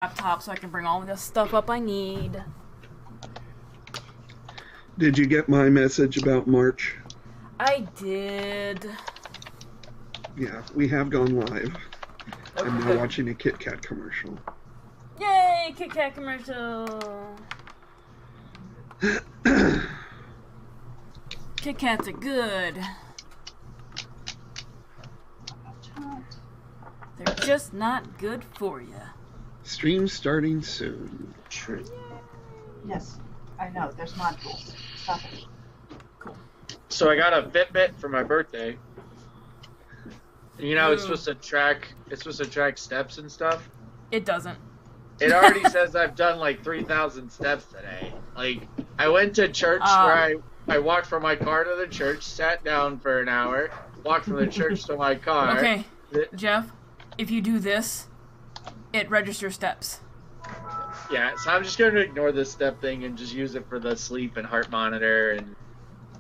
laptop so I can bring all this stuff up I need. Did you get my message about March? I did. Yeah, we have gone live. I'm now watching a Kit Kat commercial. Yay, Kit Kat commercial. Kit Kats are good. They're just not good for you. Stream starting soon. True. Yes, I know. There's modules. Stop it. Cool. So I got a Fitbit for my birthday. You know, it's supposed to track steps and stuff. It doesn't. It already says I've done like 3,000 steps today. Like, I went to church where I walked from my car to the church, sat down for an hour, walked from the church to my car. Okay, Jeff, if you do this, it registers steps. Yeah, so I'm just going to ignore this step thing and just use it for the sleep and heart monitor. And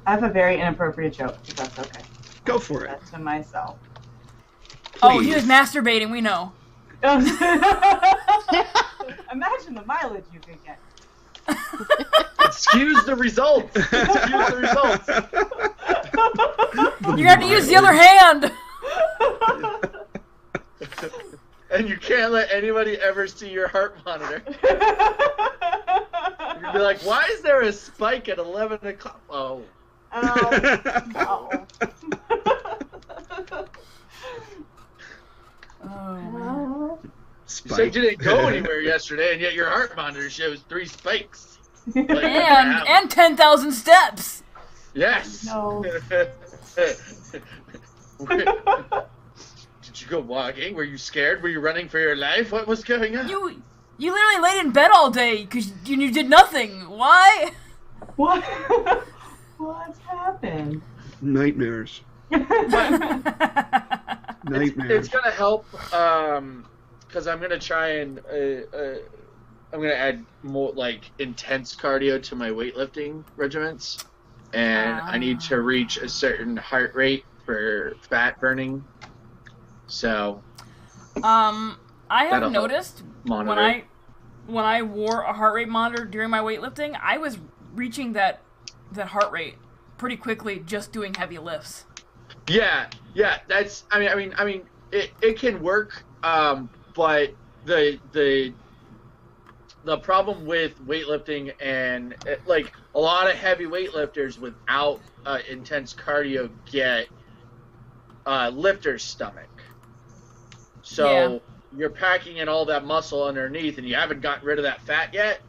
I have a very inappropriate joke, if that's okay. Go for it. That's to myself. Oh, he was masturbating, we know. Imagine the mileage you could get. Excuse the results. Excuse the results. You have to use the other hand. And you can't let anybody ever see your heart monitor. You'd be like, why is there a spike at 11 o'clock? Oh. Oh. Oh, You said you didn't go anywhere yesterday, and yet your heart monitor shows 3 spikes. Like, and 10,000 steps. yes. No. Did you go walking? Were you scared? Were you running for your life? What was going on? You literally laid in bed all day because you did nothing. Why? What? What's happened? Nightmares. Nightmares. It's gonna help, because I'm gonna try and I'm gonna add more like intense cardio to my weightlifting regiments, and I need to reach a certain heart rate for fat burning. So, I have that'll noticed monitor. when I wore a heart rate monitor during my weightlifting, I was reaching that heart rate pretty quickly just doing heavy lifts. Yeah, that's. I mean, it can work, but the problem with weightlifting and like a lot of heavy weightlifters without intense cardio get lifter's stomach. So you're packing in all that muscle underneath, and you haven't gotten rid of that fat yet,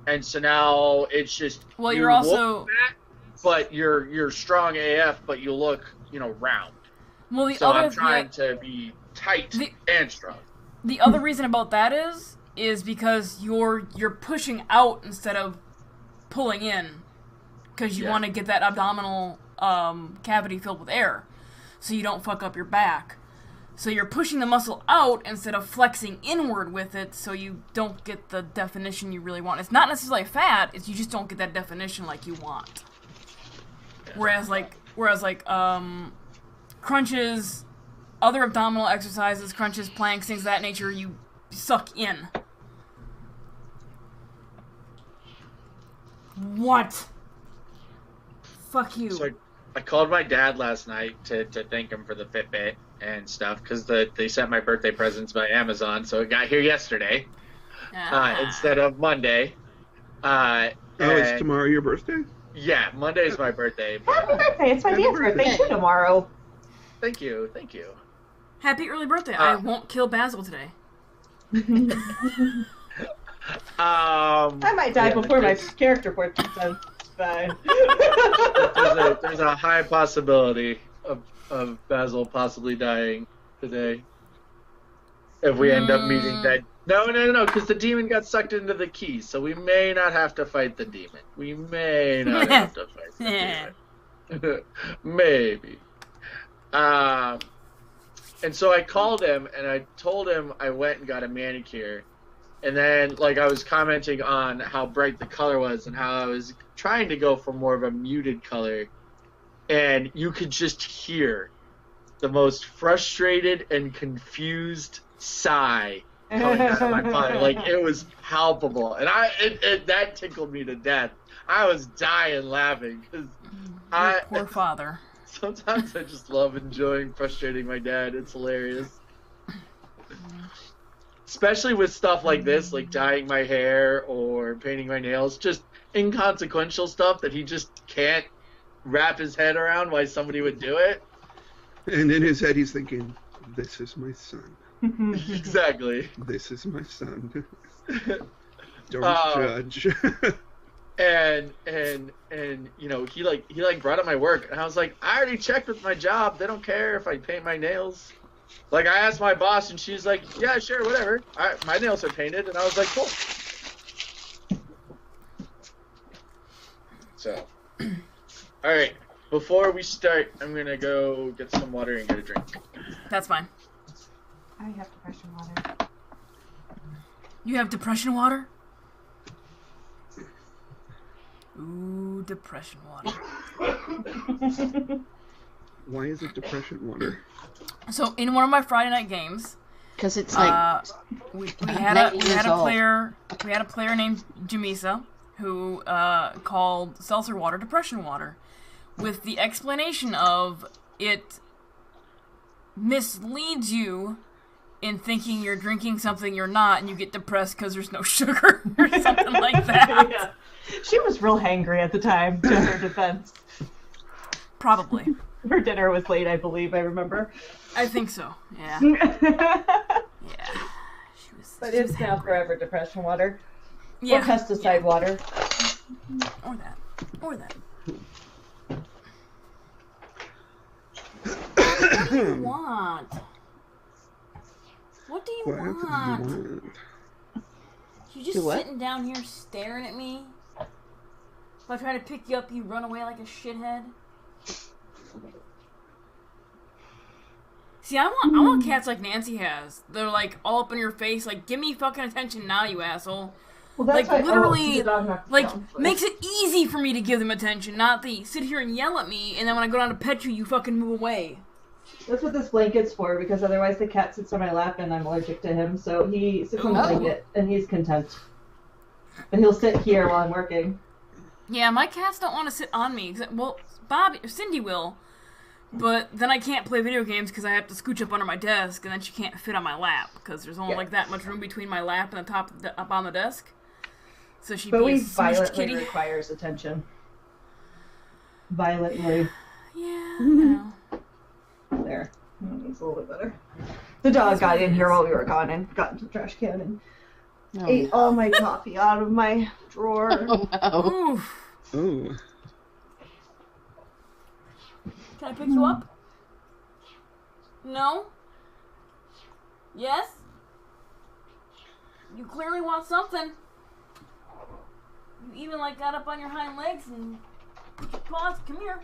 and so now it's just. Well, you're also. Fat, but you're strong AF, but you look, round. Well, I'm trying to be tight and strong. The other reason about that is because you're pushing out instead of pulling in, because you want to get that abdominal cavity filled with air, so you don't fuck up your back. So you're pushing the muscle out instead of flexing inward with it, so you don't get the definition you really want. It's not necessarily fat; it's you just don't get that definition like you want. Whereas crunches, other abdominal exercises, crunches, planks, things of that nature, you suck in. What? Fuck you. So I called my dad last night to thank him for the Fitbit and stuff, because they sent my birthday presents by Amazon, so it got here yesterday instead of Monday. It's tomorrow your birthday? Yeah, Monday is my birthday. Happy birthday! It's my dad's birthday too tomorrow. Thank you. Happy early birthday. I won't kill Basil today. I might die before my character portrait done. It's fine. There's a high possibility of Basil possibly dying today if we end up meeting that. No, because the demon got sucked into the key, so we may not have to fight the demon. We may not have to fight the demon. Maybe. And so I called him, and I told him I went and got a manicure. And then, I was commenting on how bright the color was and how I was trying to go for more of a muted color. And you could just hear the most frustrated and confused sigh coming down my butt. Like, it was palpable. And that tickled me to death. I was dying laughing. Because poor father. Sometimes I just love enjoying frustrating my dad. It's hilarious. Especially with stuff like this, like dyeing my hair or painting my nails. Just inconsequential stuff that he just can't wrap his head around why somebody would do it. And in his head he's thinking, this is my son. Exactly. This is my son. Don't judge. and you know, he brought up my work, and I was like, I already checked with my job. They don't care if I paint my nails. Like, I asked my boss, and she's like, yeah, sure, whatever. My nails are painted, and I was like, cool. So, all right. Before we start, I'm gonna go get some water and get a drink. That's fine. I have depression water. You have depression water? Ooh, depression water. Why is it depression water? So, in one of my Friday night games, because it's like we had a player named Jamisa who called seltzer water depression water, with the explanation of it misleads you in thinking you're drinking something you're not, and you get depressed because there's no sugar or something like that. Yeah. She was real hangry at the time, to her defense. Probably. Her dinner was late, I believe, I remember. I think so, yeah. Yeah. But it's now forever depression water. Yeah. Or pesticide water. Or that. What do you want? What do you want? You just sitting down here staring at me? If I try to pick you up, you run away like a shithead? See, I want cats like Nancy has. They're like all up in your face, like, give me fucking attention now, you asshole. Well, that's like, literally, makes it easy for me to give them attention, not the sit here and yell at me, and then when I go down to pet you, you fucking move away. That's what this blanket's for, because otherwise the cat sits on my lap and I'm allergic to him, so he sits on the blanket and he's content. But he'll sit here while I'm working. Yeah, my cats don't want to sit on me. Well, Cindy will, but then I can't play video games because I have to scooch up under my desk, and then she can't fit on my lap because there's only like that much room between my lap and the top up on the desk. So she violently requires attention. Violently. Yeah, I know. There. It's a little bit better. The dog got in here while we were gone and got into the trash can and ate all my coffee out of my drawer. Oh, no. Ooh. Can I pick you up? No? Yes? You clearly want something. You even got up on your hind legs and put your paws. Come here.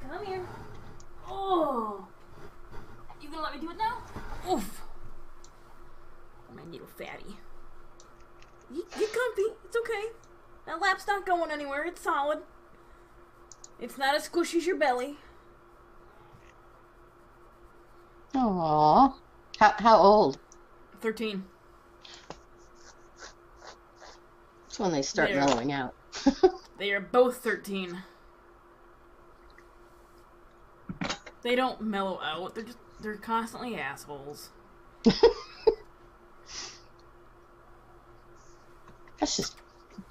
Come here. Oh. You gonna let me do it now? Oof. My little fatty. Get comfy. It's okay. That lap's not going anywhere. It's solid. It's not as squishy as your belly. Aww. How old? 13. That's when they start mellowing out. They are both 13. They don't mellow out. They're constantly assholes. That's just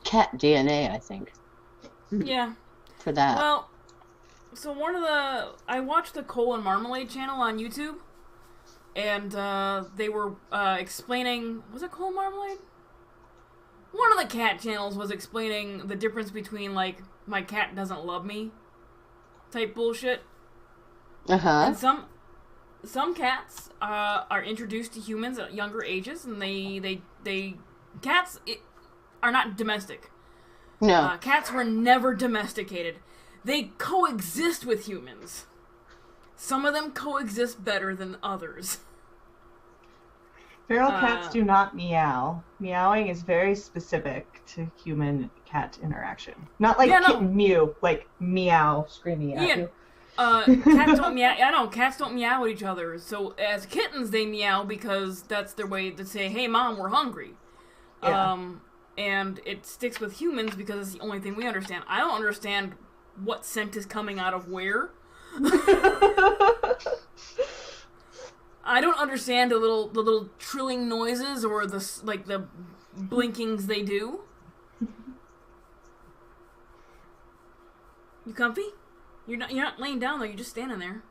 cat DNA, I think. Yeah. For that. Well, so I watched the Cole and Marmalade channel on YouTube, and they were explaining, was it Cole and Marmalade? One of the cat channels was explaining the difference between, my cat doesn't love me type bullshit. Uh-huh. And some cats are introduced to humans at younger ages, and cats are not domestic. No. Cats were never domesticated. They coexist with humans. Some of them coexist better than others. Feral cats do not meow. Meowing is very specific to human-cat interaction. Not like kitten mew, like meow screaming at you. Cats don't meow. I know cats don't meow at each other. So as kittens, they meow because that's their way to say, "Hey, mom, we're hungry." Yeah. And it sticks with humans because it's the only thing we understand. I don't understand what scent is coming out of where. I don't understand the little trilling noises or the blinkings they do. You comfy? You're not laying down though. You're just standing there.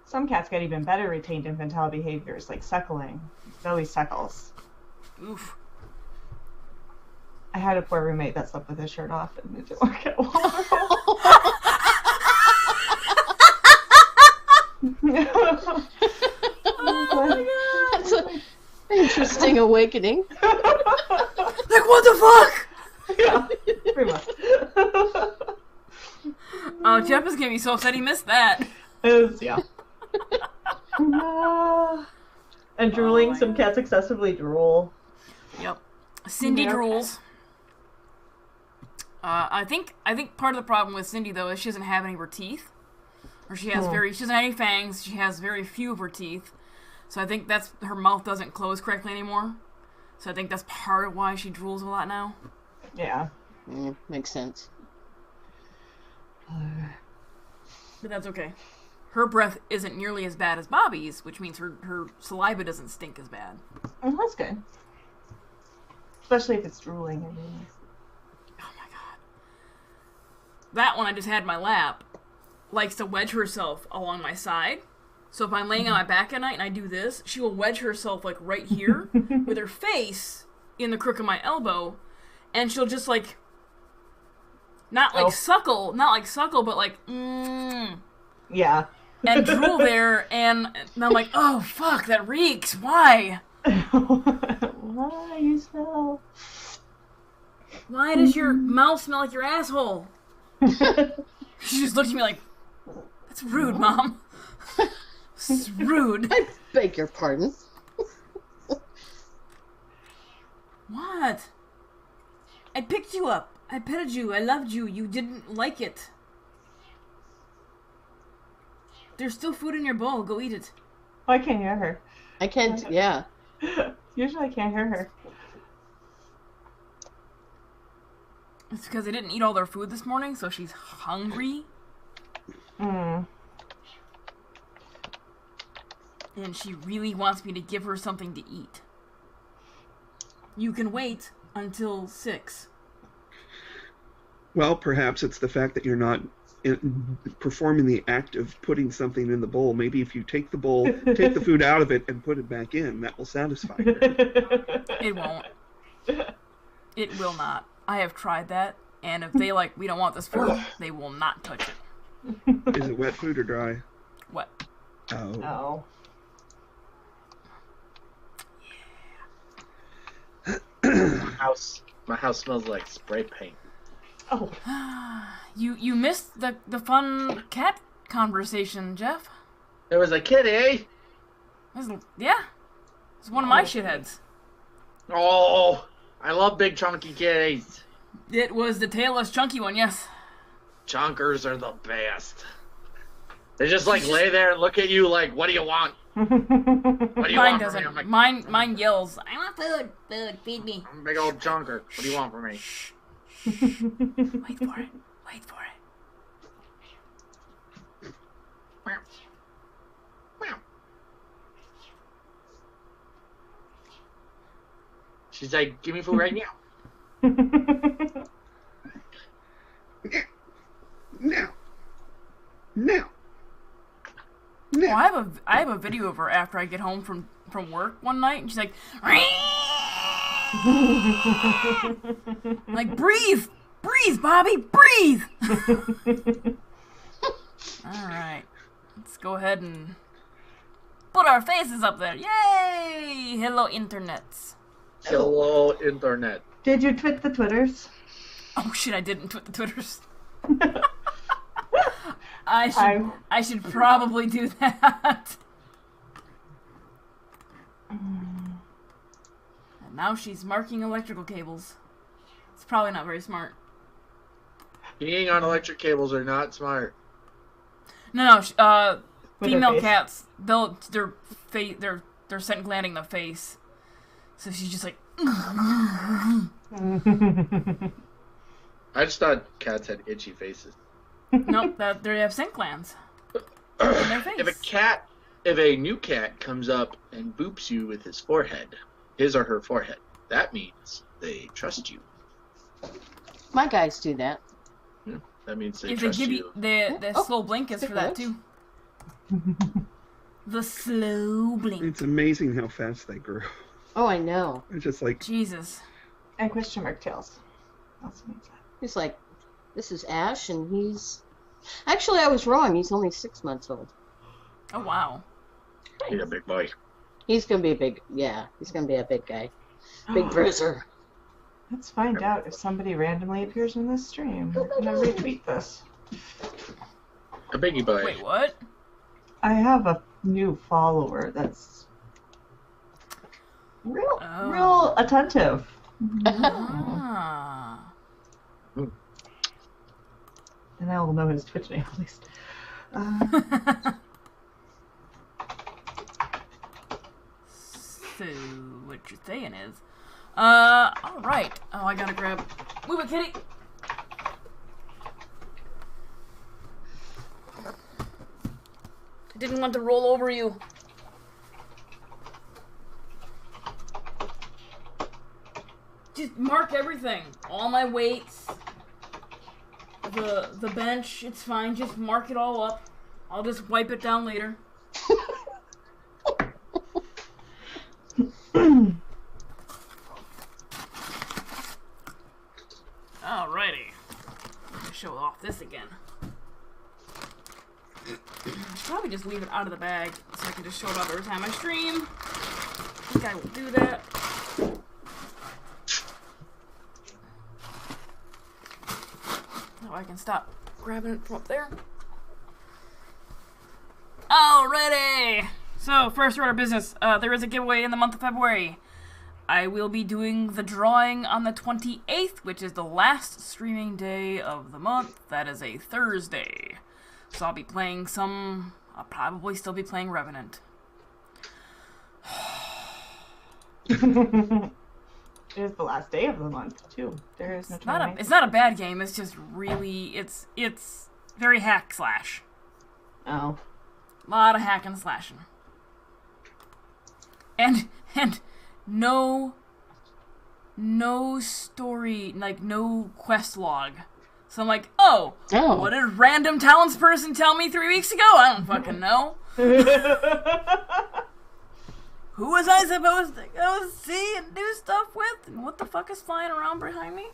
Some cats get even better retained infantile behaviors, like suckling. Zoe suckles. Oof. I had a poor roommate that slept with his shirt off, and it didn't work out well. Oh my god. That's an interesting awakening. Like, what the fuck? Yeah, pretty much. Oh, Jeff is gonna be so upset he missed that. Yeah. And drooling, some God. cats excessively drool. Yep. Cindy Yeah. drools. I think part of the problem with Cindy though is she doesn't have any of her teeth, or she doesn't have any fangs. She has very few of her teeth, so I think that's her mouth doesn't close correctly anymore. So I think that's part of why she drools a lot now. Yeah. Makes sense. But that's okay. Her breath isn't nearly as bad as Bobby's, which means her saliva doesn't stink as bad. Oh, that's good. Especially if it's drooling. I mean. Oh my god. That one I just had in my lap likes to wedge herself along my side. So if I'm laying on my back at night and I do this, she will wedge herself like right here with her face in the crook of my elbow, and she'll just like not like suckle, but like Yeah. and drool there, and I'm like, oh fuck, that reeks. Why? Why you smell? Why does your mouth smell like your asshole? She just looked at me like, that's rude, Mom. It's rude. I beg your pardon. What? I picked you up. I petted you. I loved you. You didn't like it. There's still food in your bowl. Go eat it. Oh, I can't hear her. I can't, yeah. Usually I can't hear her. It's because they didn't eat all their food this morning, so she's hungry. Mm. And she really wants me to give her something to eat. You can wait until 6. Well, perhaps it's the fact that you're not performing the act of putting something in the bowl. Maybe if you take the bowl, take the food out of it, and put it back in, that will satisfy her. It won't. It will not. I have tried that, and if they we don't want this food, they will not touch it. Is it wet food or dry? What? Oh. Oh. My house smells like spray paint. Oh. You missed the fun cat conversation, Jeff. There was a kitty. Yeah. It's one of my shitheads. Oh, I love big chunky kitties. It was the tailless chunky one, yes. Chunkers are the best. They just lay there and look at you like, what do you want? What do you Mine want doesn't. from me? Mine yells, I want food. Food, feed me. I'm a big old chunker. What do you want from me? Wait for it. Wait for it. Meow. Meow. She's like, give me food right now. Now. Now. Well, I have a video of her after I get home from work one night, and she's like, like, breathe, Bobby, breathe. All right, let's go ahead and put our faces up there. Yay! Hello, internets. Hello, internet. Did you twit the Twitters? Oh shit! I didn't twit the Twitters. I should probably do that. And now she's marking electrical cables. It's probably not very smart. Being on electric cables are not smart. No, With female her face. cats, they're scent glanding the face. So she's just like, I just thought cats had itchy faces. nope, they have scent glands in their face. If a new cat comes up and boops you with his or her forehead, that means they trust you. My guys do that. That means they If they trust give you. you the slow blink is for that too. The slow blink. It's amazing how fast they grow. Oh, I know. It's just like, Jesus. And question mark tails. That's amazing. He's like, this is Ash, and he's... Actually, I was wrong. He's only 6 months old. Oh wow. He's a big boy. He's gonna be a big... Yeah, he's gonna be a big guy. Big bruiser. Let's find out if somebody randomly appears in this stream. I'm gonna retweet this. A biggie boy. Wait, what? I have a new follower that's real attentive. Ah. And I will know his Twitch name at least. So what you're saying is, all right. Oh, I gotta move it, kitty. I didn't want to roll over you. Just mark everything. All my weights. The bench, it's fine. Just mark it all up. I'll just wipe it down later. Alrighty. Show off this again. Probably just leave it out of the bag so I can just show it off every time I stream. I think I will do that. Oh, I can stop grabbing it from up there. Alrighty! So, first order of business. There is a giveaway in the month of February. I will be doing the drawing on the 28th, which is the last streaming day of the month. That is a Thursday. So I'll be playing I'll probably still be playing Revenant. It is the last day of the month too. There is no time. It's not a bad game. It's just really it's very hack slash. Oh. A lot of hack and slashing. And no story, like no quest log. So I'm like, what did a random townsperson tell me 3 weeks ago? I don't fucking know. Who was I supposed to go see and do stuff with? And what the fuck is flying around behind me?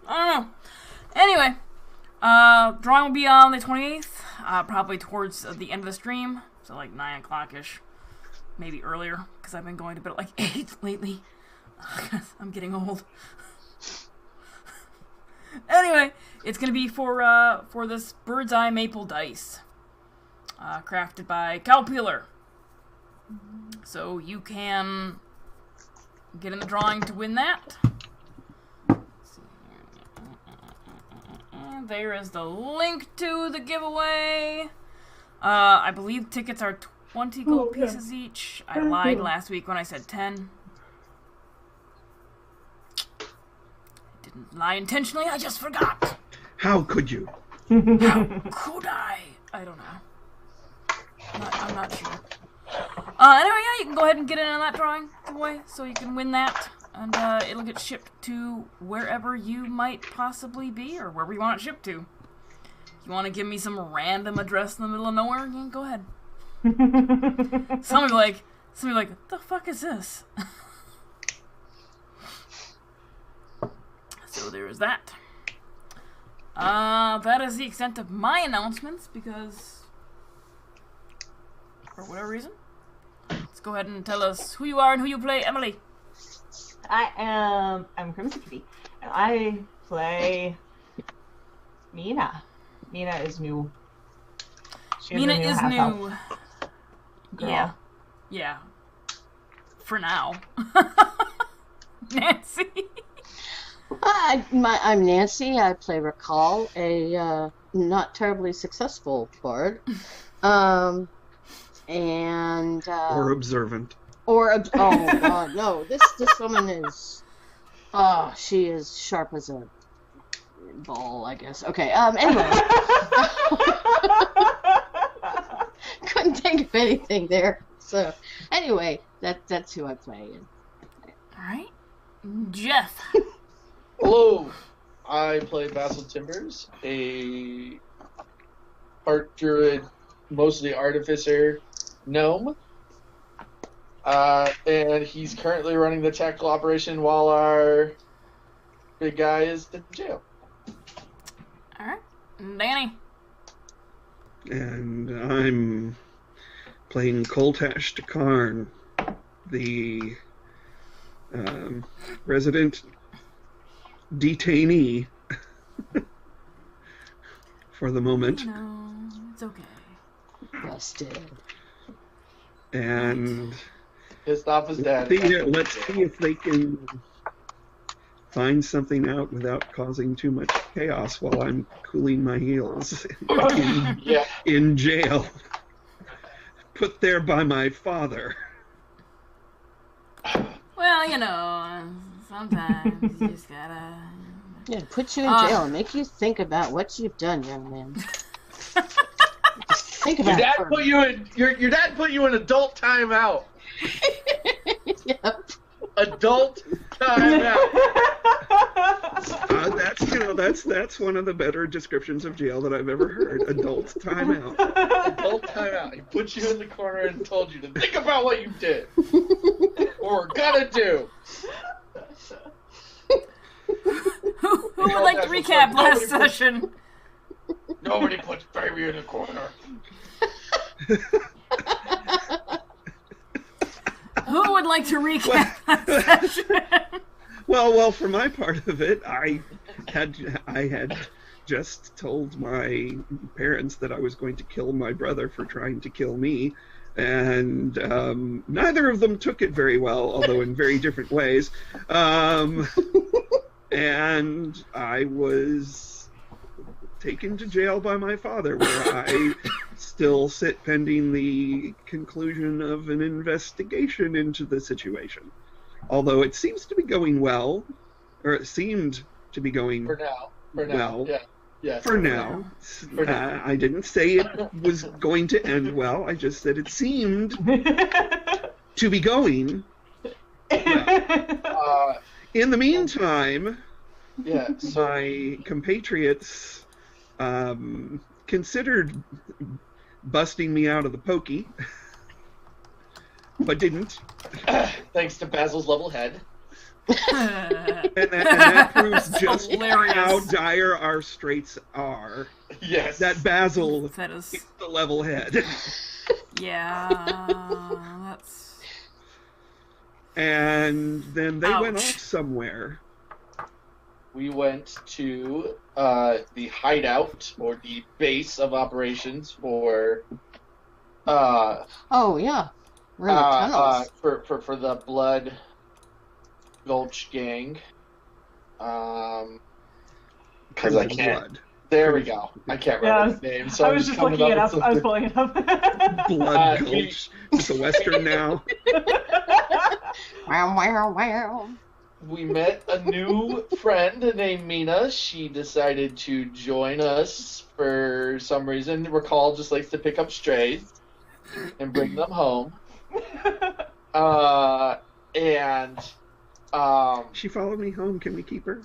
I don't know. Anyway, drawing will be on the 28th, probably towards the end of the stream, so like 9 o'clock-ish, maybe earlier, because I've been going to bed at like 8 lately. I'm getting old. Anyway, it's gonna be for this bird's eye maple dice, crafted by Cow Peeler. So you can get in the drawing to win that. And there is the link to the giveaway. I believe tickets are 20 gold pieces each. I lied last week when I said 10. Didn't lie intentionally, I just forgot. how could you? How could I? I don't know. I'm not sure. Anyway, yeah, you can go ahead and get in on that drawing giveaway, so you can win that. And it'll get shipped to wherever you might possibly be, or wherever you want it shipped to. If you want to give me some random address in the middle of nowhere, yeah, go ahead. Somebody like, what the fuck is this? So there is that. That is the extent of my announcements, because for whatever reason. Let's go ahead and tell us who you are and who you play, Emily. I'm Crimson Kitty, and I play Mina. Mina is new. Mina is half-elf new. girl. Yeah. For now. Nancy. I'm Nancy. I play Recall, a not terribly successful bard. And Or observant. oh god, no! This woman is she is sharp as a ball, I guess. Okay. Anyway, couldn't think of anything there. So anyway, that's who I play. All right, Jeff. Hello, I play Basil Timbers, a part druid, mostly artificer gnome. And he's currently running the tactical operation while our big guy is in jail. All right, Danny. And I'm playing Koltash Takarn, the resident detainee for the moment. No, it's okay. Busted. And Pissed off his dad. let's see if they can find something out without causing too much chaos while I'm cooling my heels Yeah. in jail. Put there by my father. Well, sometimes you just gotta. Yeah, put you in jail and make you think about what you've done, young man. Just think Your about dad it. put you in. Your dad put you in adult timeout. Yep. Adult timeout. That's one of the better descriptions of jail that I've ever heard. Adult timeout. Adult timeout. He put you in the corner and told you to think about what you did or gonna do. Who would like to recap last session? Nobody puts baby in the corner. Who would like to recap last session? Well, for my part of it, I had just told my parents that I was going to kill my brother for trying to kill me, and neither of them took it very well, although in very different ways. And I was taken to jail by my father, where I still sit pending the conclusion of an investigation into the situation. Although it seems to be going well, or it seemed to be going For now. well. Yeah. Yes. For now. For now. I didn't say it was going to end well. I just said it seemed to be going well. In the meantime, Yeah. So my compatriots considered busting me out of the pokey, but didn't. thanks to Basil's level head. And that proves just hilarious. how dire our straits are. Yes. That Basil That is. is the level head. Yeah. That's. And then they went Ouch. off somewhere. We went to the hideout or the base of operations for Oh yeah, we're in the tunnels. for the Blood Gulch gang. Because I can't. Blood. There we go. I can't remember the name. So I I'm was just coming looking it up. with I was something. pulling it up. Blood he- Gulch. It's a western now. Wow, wow, wow. We met a new friend named Mina. She decided to join us for some reason. Recall just likes to pick up strays and bring them home. And She followed me home. Can we keep her?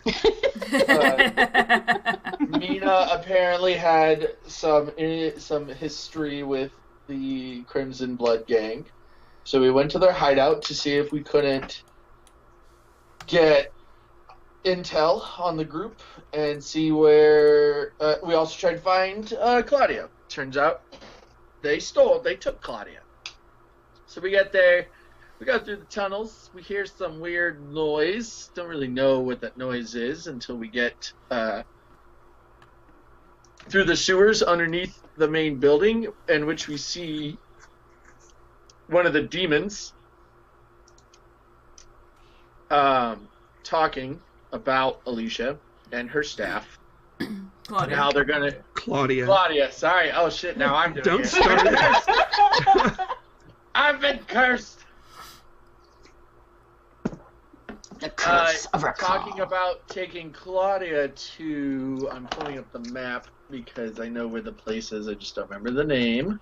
Mina apparently had some history with the Crimson Blood Gang. So we went to their hideout to see if we couldn't get intel on the group and see where we also tried to find Claudia. Turns out they took Claudia. So we get there, we go through the tunnels, we hear some weird noise. Don't really know what that noise is until we get through the sewers underneath the main building, in which we see one of the demons talking about Alicia and her staff. Claudia. And how they're gonna... Claudia, sorry. Oh shit, now I'm doing Don't it. start it. I've been cursed! The curse of talking about taking Claudia to... I'm pulling up the map because I know where the place is. I just don't remember the name.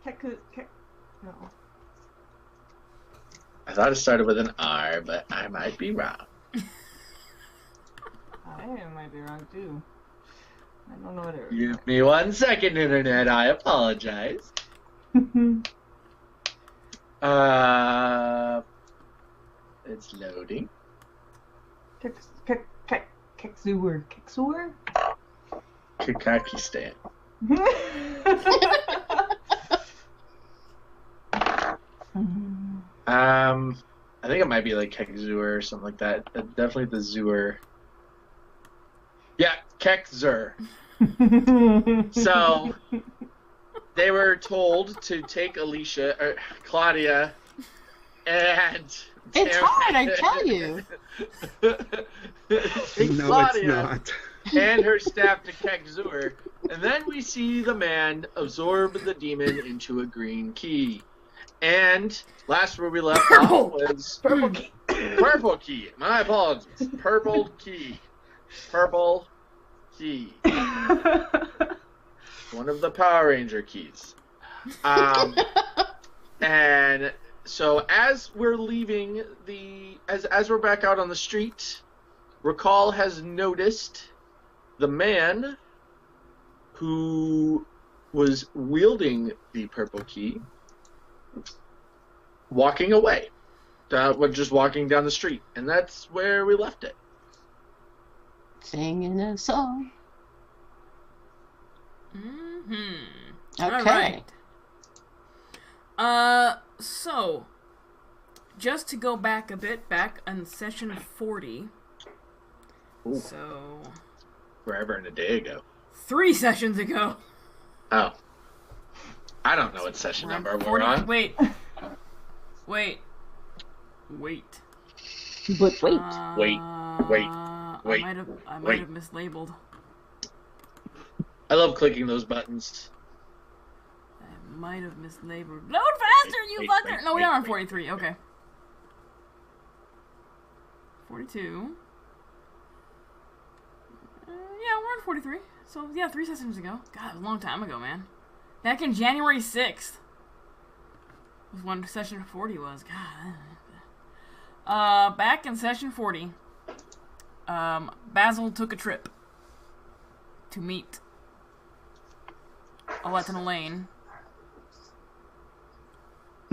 No. I thought it started with an R, but I might be wrong. I might be wrong too. I don't know what it is. Give me 1 second, Internet. I apologize. It's loading. Keksuer. Kakakistan. I think it might be like Kekzur or something like that. Definitely the Zur. Yeah, Kekzur. So they were told to take Claudia, and it's hard, I tell you. No, Claudia it's not. and her staff to Kekzur, and then we see the man absorb the demon into a green key. And last where we left off was Purple key. Purple key. My apologies. Purple key. Purple key. One of the Power Ranger keys. And so as we're leaving as we're back out on the street, Recall has noticed the man who was wielding the purple key walking away. Just walking down the street. And that's where we left it. Singing a song. Mm-hmm. Okay. Alright. So, just to go back a bit, back on session 40. Ooh. So... Forever and a day ago. 3 sessions ago. Oh. I don't know what session We're on number 40. we're on. Wait. Wait. But wait. Wait. I might have mislabeled. I love clicking those buttons. I might have mislabeled. Load faster, you Wait, fucker! wait, No, we wait, are on wait. 43. Okay. 42. Yeah, we're on 43. So, yeah, 3 sessions ago. God, it was a long time ago, man. Back in January 6th was when session 40 was. God. Back in session 40, Basil took a trip to meet Alette and Elaine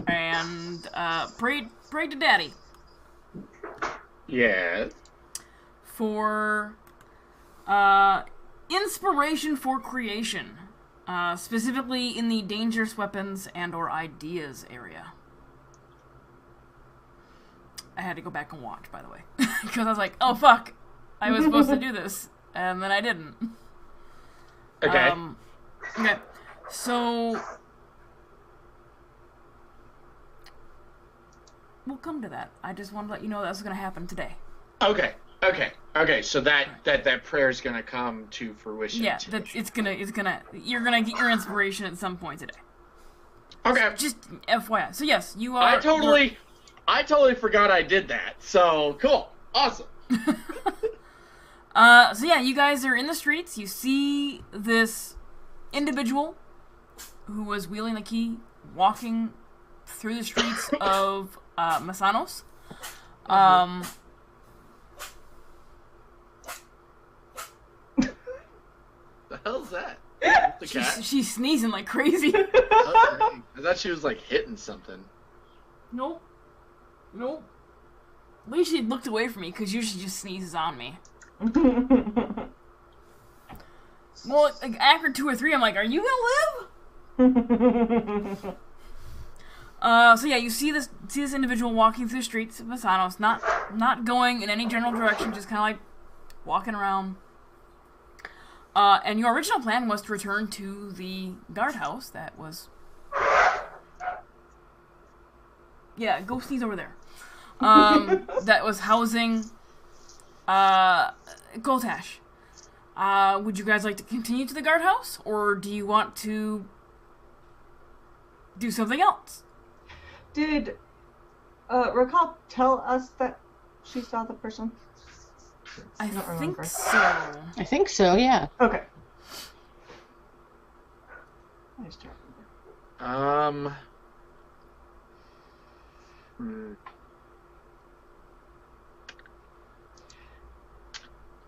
and prayed to Daddy Yeah. for inspiration for creation, specifically in the dangerous weapons and or ideas area. I had to go back and watch, by the way, because I was like, oh fuck, I was supposed to do this, and then I didn't. Okay. Okay, so we'll come to that. I just want to let you know that was going to happen today. Okay. So that prayer is gonna come to fruition. Yeah, today. you're gonna get your inspiration at some point today. Okay. Just FYI. So yes, you are. I totally forgot I did that. So cool, awesome. So yeah, you guys are in the streets. You see this individual who was wielding the key walking through the streets of Masanos. The hell's that? The cat? She's sneezing like crazy. Oh, I thought she was like hitting something. Nope. At least she looked away from me, because usually she just sneezes on me. Well, like, after 2 or 3, I'm like, are you gonna live? So yeah, you see this individual walking through the streets of Masanos, not going in any general direction, just kind of like walking around. And your original plan was to return to the guardhouse that was... Yeah, go sneeze over there. that was housing Goltash. Would you guys like to continue to the guardhouse, or do you want to do something else? Did Raquel tell us that she saw the person? I don't think remember. so. I think so, yeah. Okay. I just don't remember.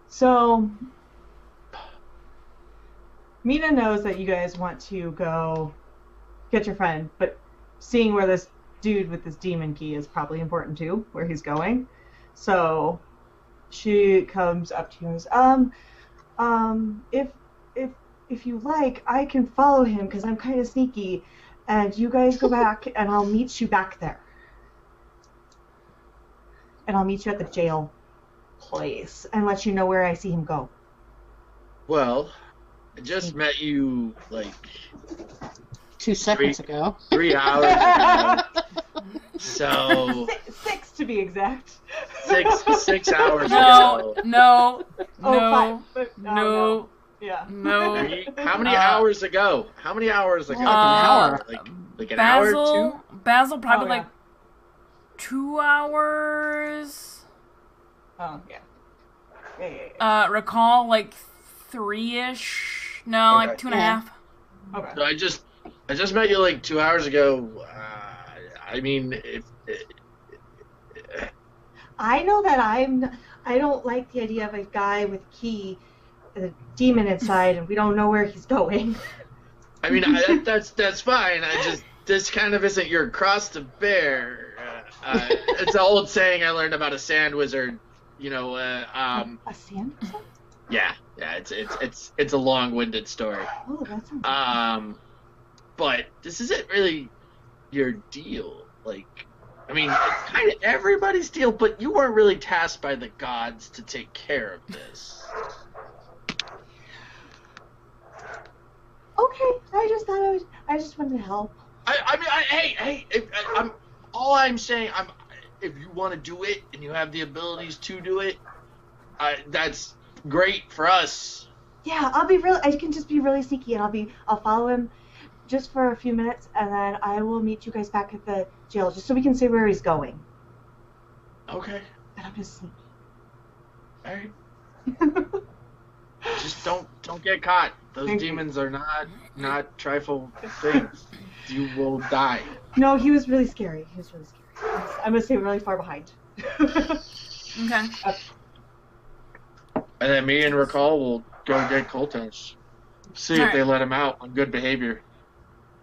So, Mina knows that you guys want to go get your friend, but seeing where this dude with this demon key is probably important too, where he's going. So, she comes up to you and goes, if you like, I can follow him because I'm kind of sneaky, and you guys go back, and I'll meet you back there. And I'll meet you at the jail place and let you know where I see him go. Well, I just met you like 2 seconds ago. 3 hours ago. So Six to be exact. six hours No, ago. no, Oh, no, five, but- oh, no, Yeah. no. How many hours ago? How many hours ago? Like an hour. Like an hour, Basil, two? Basil, probably Oh, yeah. like 2 hours. Oh, yeah. Yeah. Recall like 3-ish. No, like Okay. 2.5. Okay. So I just met you like 2 hours ago. I mean, I know that I don't like the idea of a guy with a key, a demon inside, and we don't know where he's going. I mean, that's fine. This kind of isn't your cross to bear. It's an old saying I learned about a sand wizard. You know, A sand wizard? yeah. It's a long-winded story. Oh, that sounds But this isn't really your deal. Like, I mean, it's kind of everybody's deal, but you weren't really tasked by the gods to take care of this. okay. I just wanted to help. All I'm saying, if you want to do it and you have the abilities to do it, that's great for us. Yeah, I can just be really sneaky, and I'll follow him just for a few minutes, and then I will meet you guys back at the jail, just so we can see where he's going. Okay, But I'm just sneaky. all right. Just don't get caught. Those Thank you. demons are not trifle things. You will die. No, he was really scary. I'm gonna stay really far behind. Okay. And then me and Recall will go get Coltash. See if Alright. they let him out on good behavior.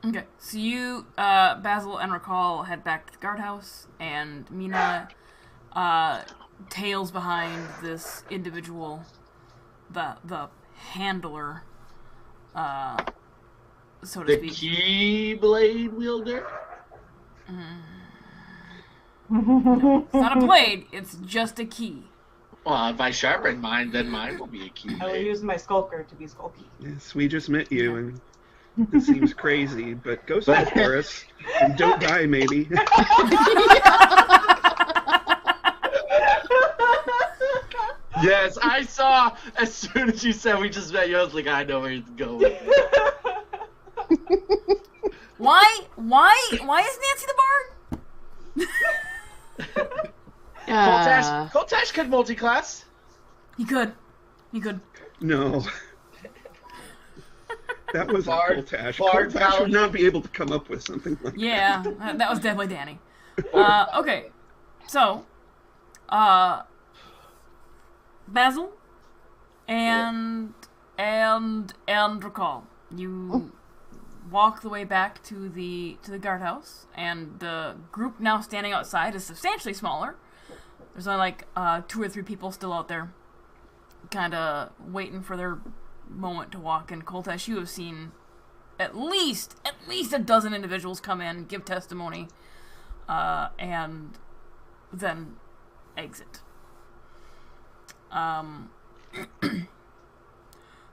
Okay. So you, Basil and Recall head back to the guardhouse, and Mina, tails behind this individual, the handler, so to The speak. Keyblade wielder? It's not a blade, it's just a key. Well, if I sharpen mine, then mine will be a I will Keyblade. use my skulker to be skulky. Yes, we just met you, and it seems crazy, but go search for us, and don't die, maybe. Yes, I saw as soon as you said we just met you, I was like, I know where he's going. Why is Nancy the bard? Coltash could multi-class. He could. No. That was Bard- a Coltash. Bard Coltash Paladin. would not be able to come up with something like Yeah, that was definitely Danny. Okay, so, Basil and Recall, you walk the way back to the guardhouse, and the group now standing outside is substantially smaller. There's only like 2 or 3 people still out there, kind of waiting for their moment to walk in. Coltash, you have seen at least a dozen individuals come in, give testimony, and then exit.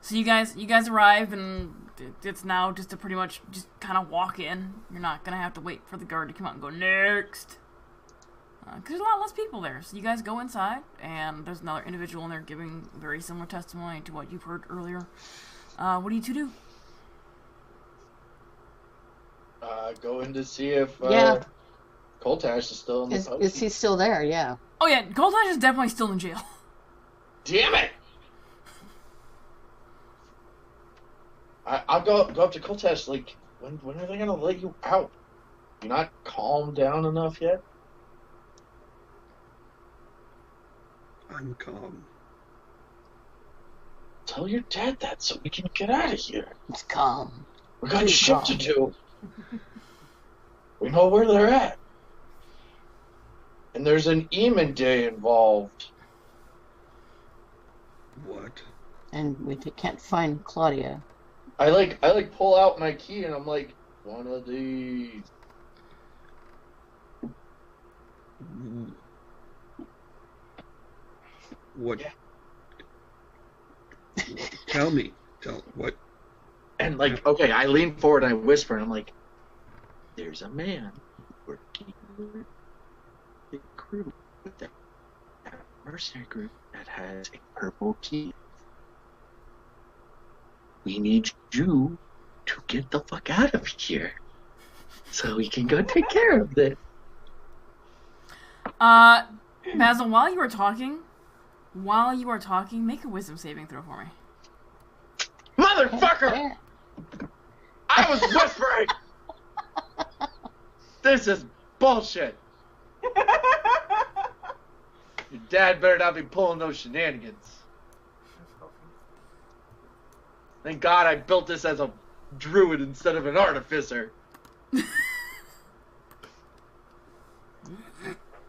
So you guys arrive, and it's now just to pretty much just kind of walk in. You're not gonna have to wait for the guard to come out and go next. Because there's a lot less people there. So you guys go inside, and there's another individual in there giving very similar testimony to what you've heard earlier. What do you two do? Go in to see if Coltash is still in the pub. Is he still there? Yeah. Oh yeah, Coltash is definitely still in jail. Damn it! I'll go up to Coltash, like, when are they gonna let you out? You're not calmed down enough yet? I'm calm. Tell your dad that so we can get out of here. It's calm. We got shit to do. We know where they're at. And there's an Eamon Day involved. What? And we can't find Claudia. I pull out my key and I'm like, one of these. What? Yeah. Tell me. What? And like, okay, I lean forward and I whisper and I'm like, there's a man working with the group, with that mercenary group that has a purple key. We need you to get the fuck out of here so we can go take care of this. Basil, while you are talking, make a wisdom saving throw for me. Motherfucker! I was whispering! This is bullshit! Your dad better not be pulling those shenanigans. Thank God I built this as a druid instead of an artificer.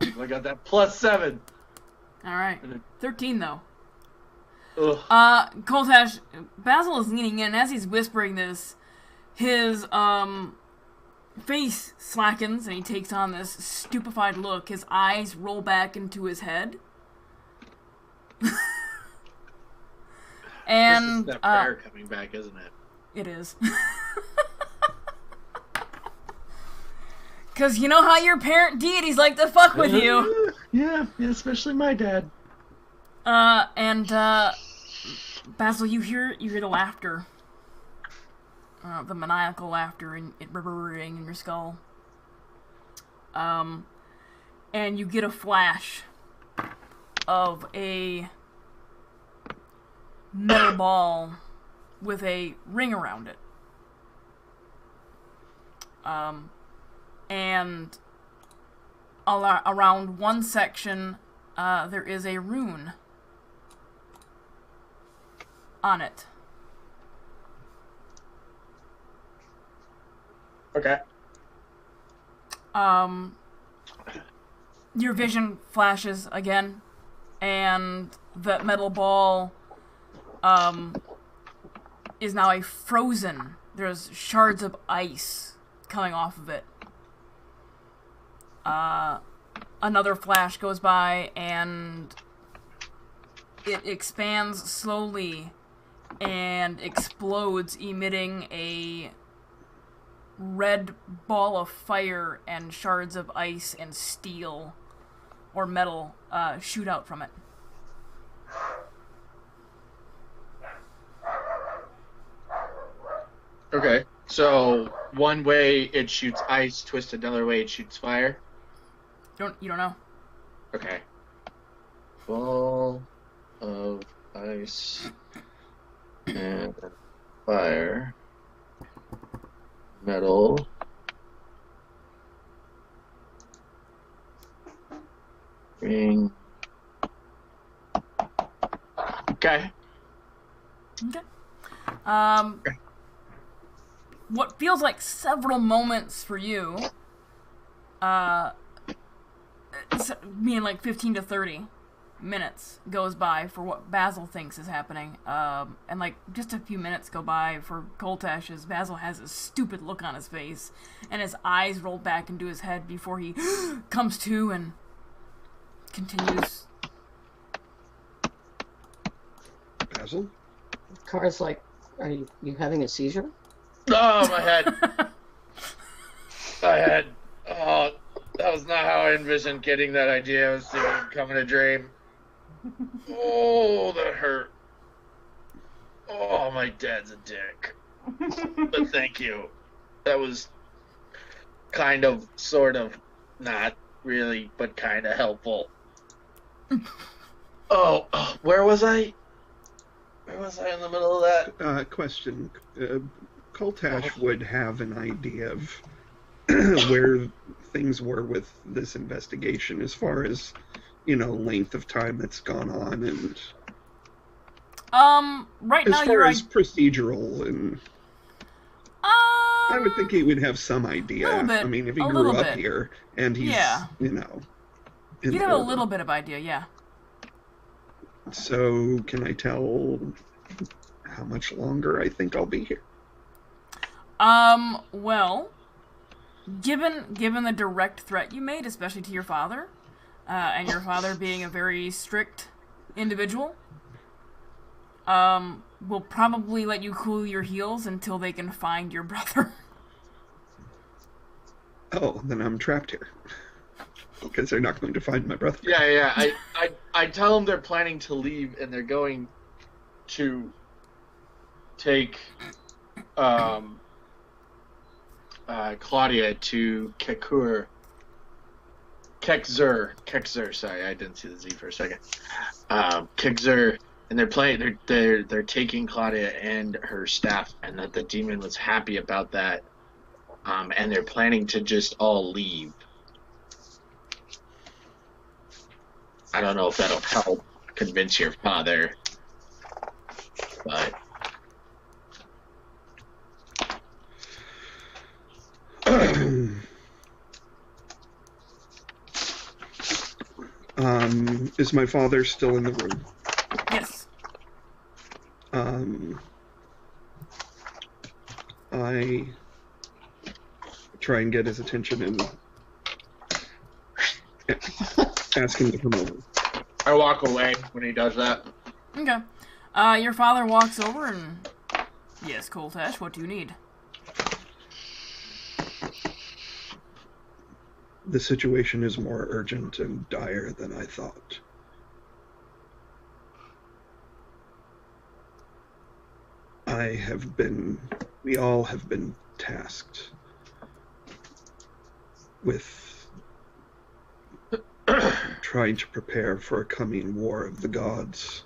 I got that +7. Alright. 13 though. Ugh. Coltash, Basil is leaning in. As he's whispering this, his face slackens and he takes on this stupefied look. His eyes roll back into his head. And this is that prayer coming back, isn't it? It is. Cause you know how your parent deities like to fuck with you. Yeah, especially my dad. Basil, you hear the laughter. The maniacal laughter and it reverberating in your skull. And you get a flash of a metal ball with a ring around it. And around one section, there is a rune on it. Okay. Your vision flashes again, and that metal ball is now a frozen. There's shards of ice coming off of it. Another flash goes by, and it expands slowly and explodes, emitting a red ball of fire, and shards of ice and steel or metal shoot out from it. Okay, so one way it shoots ice, twist another way it shoots fire. You don't know. Okay. Ball of ice and fire. Metal. Ring. Okay. Okay. What feels like several moments for you, meaning like 15 to 30 minutes goes by for what Basil thinks is happening, and like just a few minutes go by for Coltash as Basil has a stupid look on his face and his eyes roll back into his head before he comes to and continues. Basil? Cara's like, are you having a seizure? Oh, my head. My head. Oh, that was not how I envisioned getting that idea. I was thinking it'd come in a dream. Oh, that hurt. Oh, my dad's a dick. But thank you. That was kind of, sort of, not really, but kind of helpful. Oh, where was I? Where was I in the middle of that? Question. Koltash would have an idea of where things were with this investigation as far as, length of time that's gone on and right as now far you're as procedural and I would think he would have some idea. Little bit, I mean, if he a grew little up bit. here and he's, Yeah. in you'd the have a order. little bit of idea, yeah. So, can I tell how much longer I think I'll be here? Well, given the direct threat you made, especially to your father, and your father being a very strict individual, we'll probably let you cool your heels until they can find your brother. Oh, then I'm trapped here. Because they're not going to find my brother. Yeah. I tell them they're planning to leave and they're going to take Claudia to Kekzur, sorry, I didn't see the Z for a second. Kekzur, and they're taking Claudia and her staff, and that the demon was happy about that. And they're planning to just all leave. I don't know if that'll help convince your father, but is my father still in the room? Yes. I try and get his attention and ask him to come over. I walk away when he does that. Okay. Your father walks over and... Yes, Koltash, what do you need? The situation is more urgent and dire than I thought. We all have been tasked with trying to prepare for a coming war of the gods.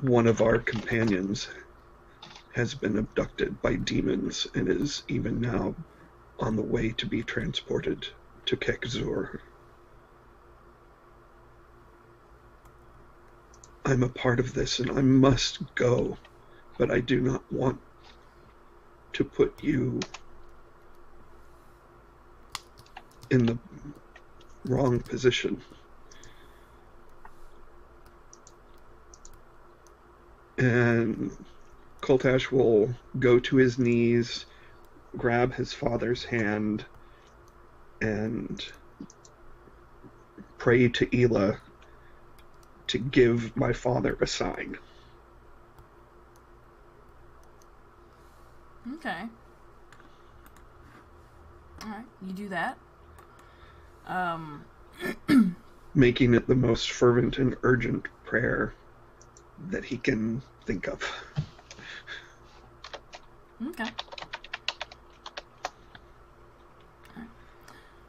One of our companions has been abducted by demons and is even now on the way to be transported to Kekzur. I'm a part of this and I must go, but I do not want to put you in the wrong position. And Koltash will go to his knees, grab his father's hand, and pray to Esela to give my father a sign. Okay. Alright, you do that. Making it the most fervent and urgent prayer that he can think of. Okay.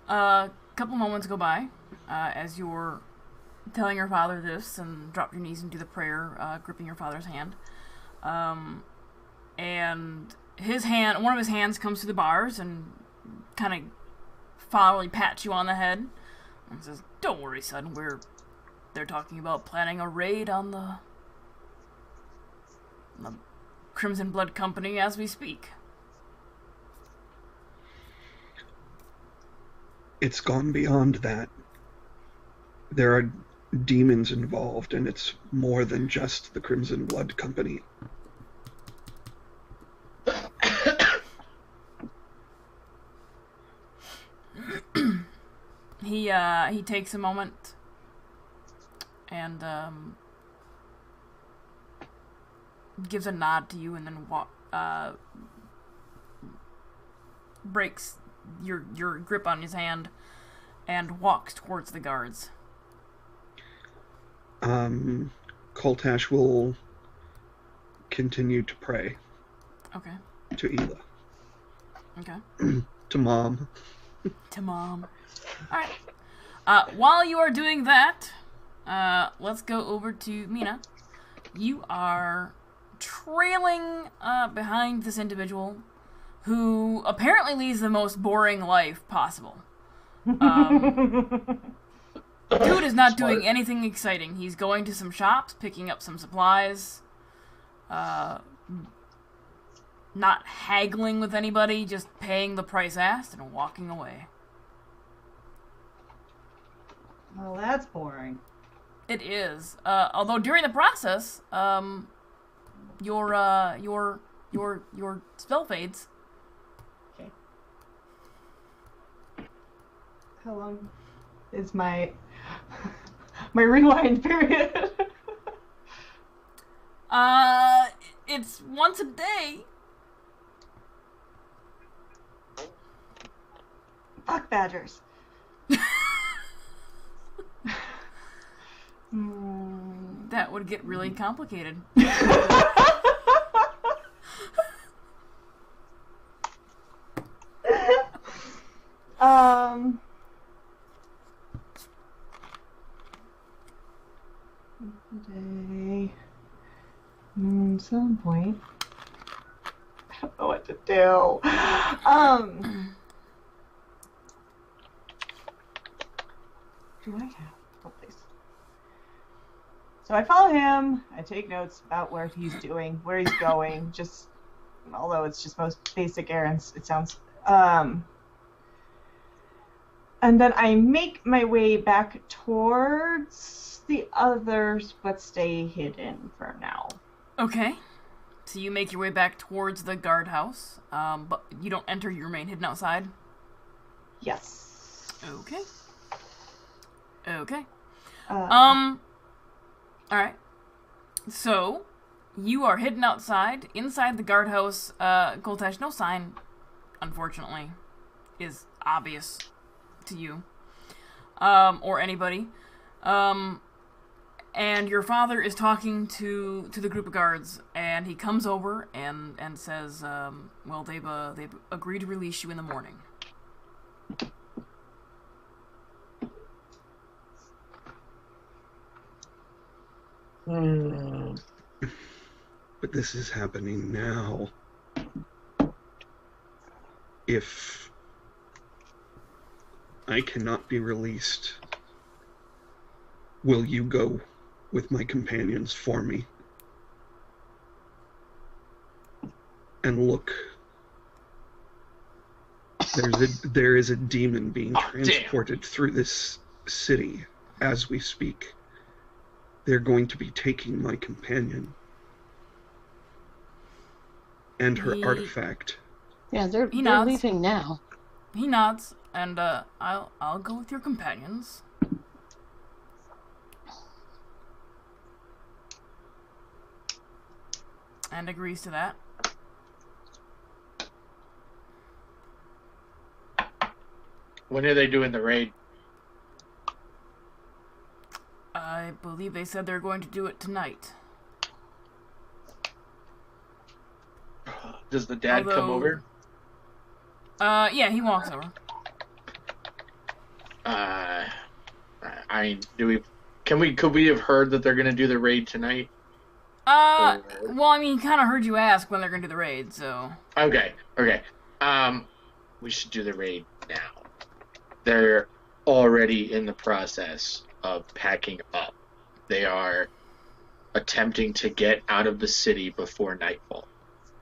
A couple moments go by as you're telling your father this and drop your knees and do the prayer, gripping your father's hand. And one of his hands comes through the bars and kind of fatherly pats you on the head and says, "Don't worry, son, they're talking about planning a raid on the Crimson Blood Company as we speak." It's gone beyond that. There are demons involved, and it's more than just the Crimson Blood Company. He takes a moment and gives a nod to you and then breaks your grip on his hand and walks towards the guards. Koltash will continue to pray. Okay. To Ela. Okay. To Mom. To Mom. Alright. While you are doing that, let's go over to Mina. You are trailing behind this individual who apparently leads the most boring life possible. Dude is not doing anything exciting. He's going to some shops, picking up some supplies, not haggling with anybody, just paying the price asked and walking away. Well, that's boring. It is. Although during the process, your spell fades. Okay. How long is my rewind period? It's once a day. Fuck badgers. That would get really complicated. Day. Some point. I don't know what to do. Do I have? Oh, please. So I follow him. I take notes about where he's doing, where he's going. Just, although it's just most basic errands, it sounds. And then I make my way back towards the others, but stay hidden for now. Okay. So you make your way back towards the guardhouse, but you don't enter, you remain hidden outside? Yes. Okay. Okay. Alright. So, you are hidden outside. Inside the guardhouse, Koltash, no sign, unfortunately, is obvious to you. Or anybody. And your father is talking to the group of guards, and he comes over and says, well, they've agreed to release you in the morning. But this is happening now. If I cannot be released, will you go with my companions for me? And look, there is a demon being transported through this city as we speak. They're going to be taking my companion and her artifact. Yeah, they're leaving now. He nods, and I'll go with your companions. And agrees to that. When are they doing the raid? I believe they said they're going to do it tonight. Does the dad come over? Yeah, he walks over. Could we have heard that they're gonna do the raid tonight? Well, I mean, he kind of heard you ask when they're gonna do the raid, so. Okay. We should do the raid now. They're already in the process of packing up. They are attempting to get out of the city before nightfall.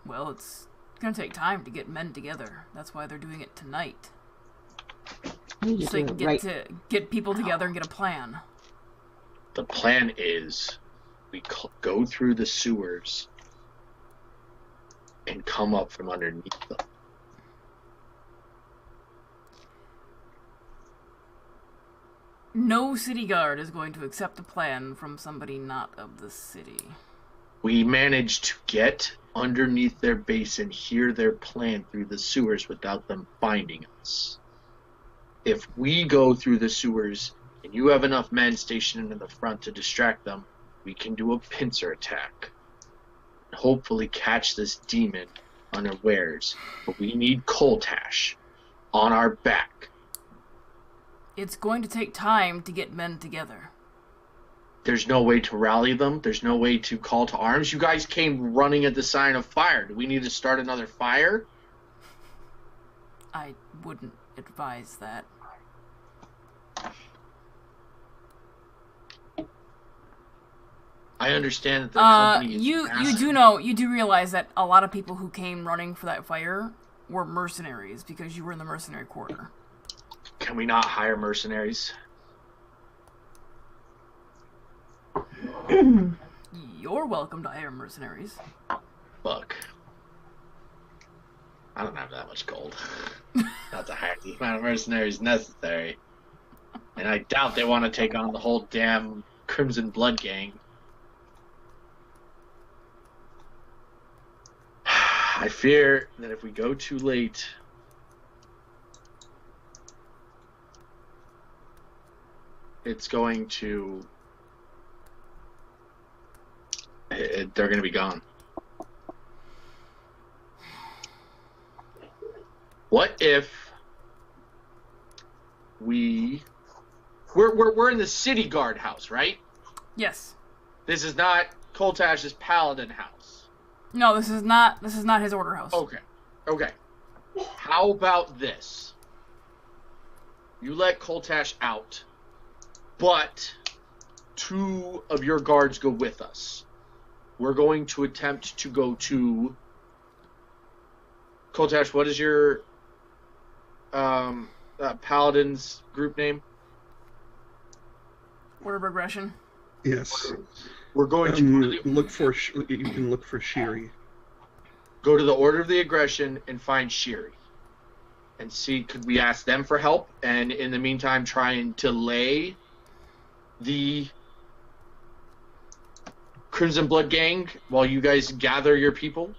Well, it's gonna take time to get men together. That's why they're doing it tonight. So they can get people together and get a plan. The plan is we go through the sewers and come up from underneath them. No city guard is going to accept a plan from somebody not of the city. We managed to get underneath their base and hear their plan through the sewers without them finding us. If we go through the sewers and you have enough men stationed in the front to distract them, we can do a pincer attack. And hopefully catch this demon unawares. But we need Coltash on our back. It's going to take time to get men together. There's no way to rally them. There's no way to call to arms. You guys came running at the sign of fire. Do we need to start another fire? I wouldn't advise that. I understand that the company is massive. you do realize that a lot of people who came running for that fire were mercenaries because you were in the mercenary quarter. Can we not hire mercenaries? You're welcome to hire mercenaries. Fuck. I don't have that much gold. Not to hire the amount of mercenaries necessary. And I doubt they want to take on the whole damn Crimson Blood gang. I fear that if we go too late, it's going to... they're going to be gone. What if we're in the city guard house, right? Yes. This is not Coltash's paladin house. No, this is not his order house. Okay. How about this? You let Coltash out, but 2 of your guards go with us. We're going to attempt to go to... Coltash, what is your paladin's group name? Order of Aggression. Yes. We're going to you can look for Shiri. go to the Order of the Aggression and find Shiri. And see, could we ask them for help? And in the meantime, try and delay the Crimson Blood gang while you guys gather your people?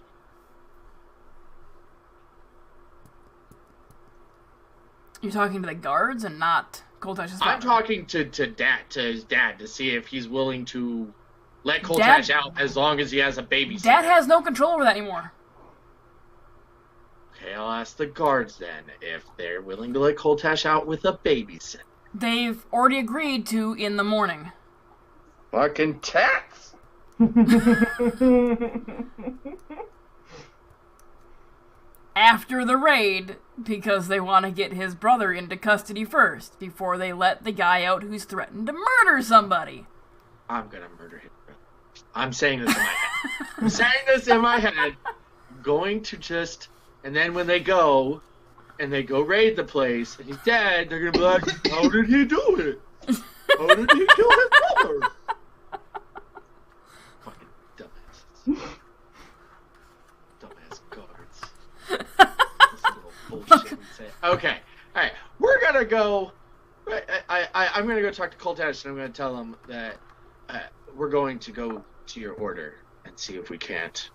You're talking to the guards and not Coltash's father. I'm talking to his dad, to see if he's willing to let Coltash out as long as he has a babysitter. Dad has no control over that anymore. Okay, I'll ask the guards then if they're willing to let Coltash out with a babysitter. They've already agreed to in the morning. Fucking tax! After the raid, because they want to get his brother into custody first, before they let the guy out who's threatened to murder somebody. I'm gonna murder him. I'm saying this in my head. I'm going to just... And then when they go, and they go raid the place, and he's dead, they're gonna be like, how did he do it? How did he kill his brother? Fucking dumbasses. Dumbass guards. This little bullshit we say. Okay, alright. We're gonna go... I'm gonna go talk to Coltash, and I'm gonna tell him that we're going to go to your order and see if we can't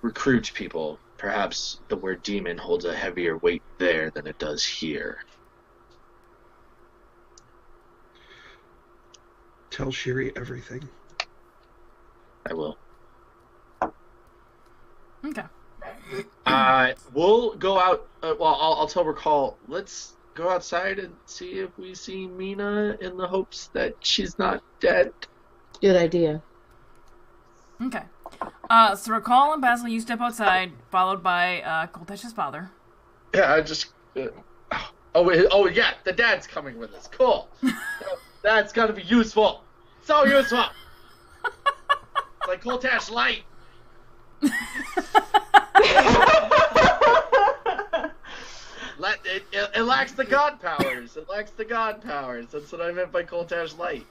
recruit people. Perhaps the word demon holds a heavier weight there than it does here. Tell Shiri everything. I will. Okay. We'll go out. I'll tell Recall. Let's go outside and see if we see Mina in the hopes that she's not dead. Good idea. Okay. So Recall and Basil, you step outside, followed by Coltash's father. Yeah, I just... Oh, yeah, the dad's coming with us. Cool. That's gonna be useful. So useful. It's like Coltash Light. It lacks the god powers. It lacks the god powers. That's what I meant by Coltash Light.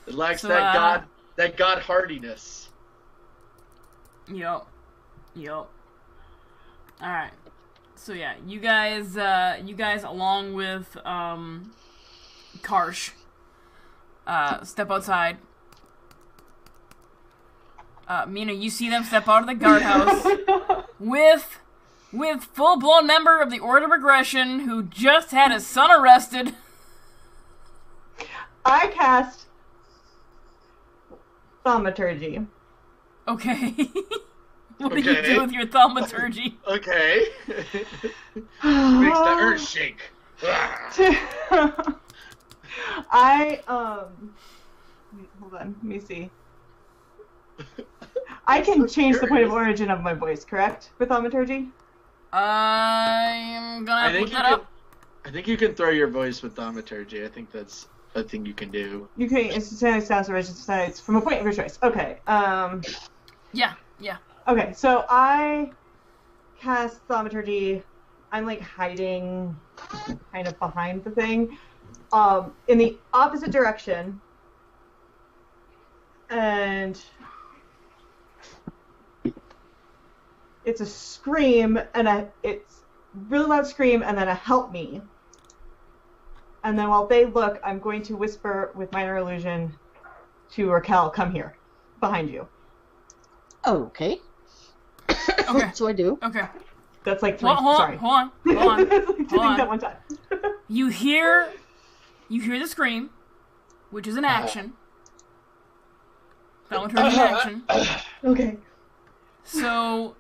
It lacks that god hardiness. Yup. Alright. So yeah, you guys along with Karsh step outside Mina, you see them step out of the guardhouse with full-blown member of the Order of Aggression who just had his son arrested. I cast Thaumaturgy. Okay. What do you do with your Thaumaturgy? Okay. Makes the earth shake. Hold on, let me see. I can change the point of origin of my voice, correct? With Thaumaturgy? I'm gonna look that up. I think you can throw your voice with Thaumaturgy. I think that's a thing you can do. You can instantaneously sounds original from a point of your choice. Okay. Yeah. Okay, so I cast Thaumaturgy. I'm like hiding kind of behind the thing. In the opposite direction. And it's a scream, and it's really loud scream, and then a help me. And then while they look, I'm going to whisper with minor illusion to Raquel, come here, behind you. Okay. Okay. So I do. Okay. That's like three. Hold Sorry. on. That's like two things at one time. You hear the scream, which is an action. Thaumaturgy in action. Okay. So,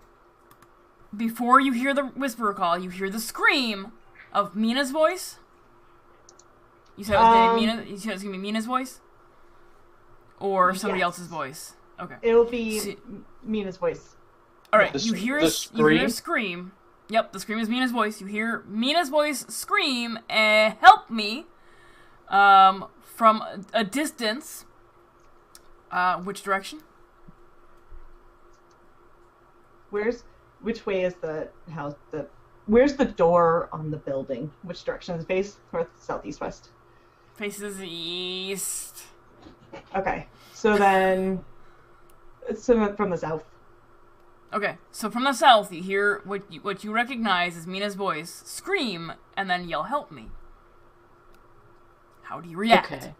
before you hear the whisper call, you hear the scream of Mina's voice. You said it was gonna be Mina. You said it was gonna be Mina's voice, or somebody else's voice. Okay. It'll be Mina's voice. All right. You hear a scream? scream. Yep, the scream is Mina's voice. You hear Mina's voice scream, "Help me!" From a distance. Which direction? Which way is the house? Where's the door on the building? Which direction is it face? North, south, east, west? Faces east. Okay, so then it's from the south. Okay, so from the south, you hear what you recognize as Mina's voice scream and then yell, "Help me!" How do you react? Okay.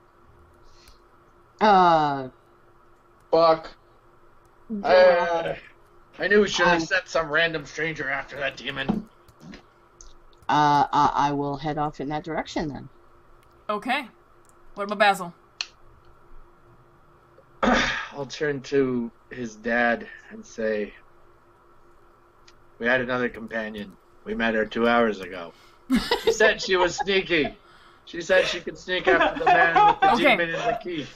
Fuck. I knew we should have sent some random stranger after that demon. I will head off in that direction then. Okay. What about Basil? I'll turn to his dad and say, we had another companion. We met her 2 hours ago. She said she was sneaky. She said she could sneak after the man with the demon in the key.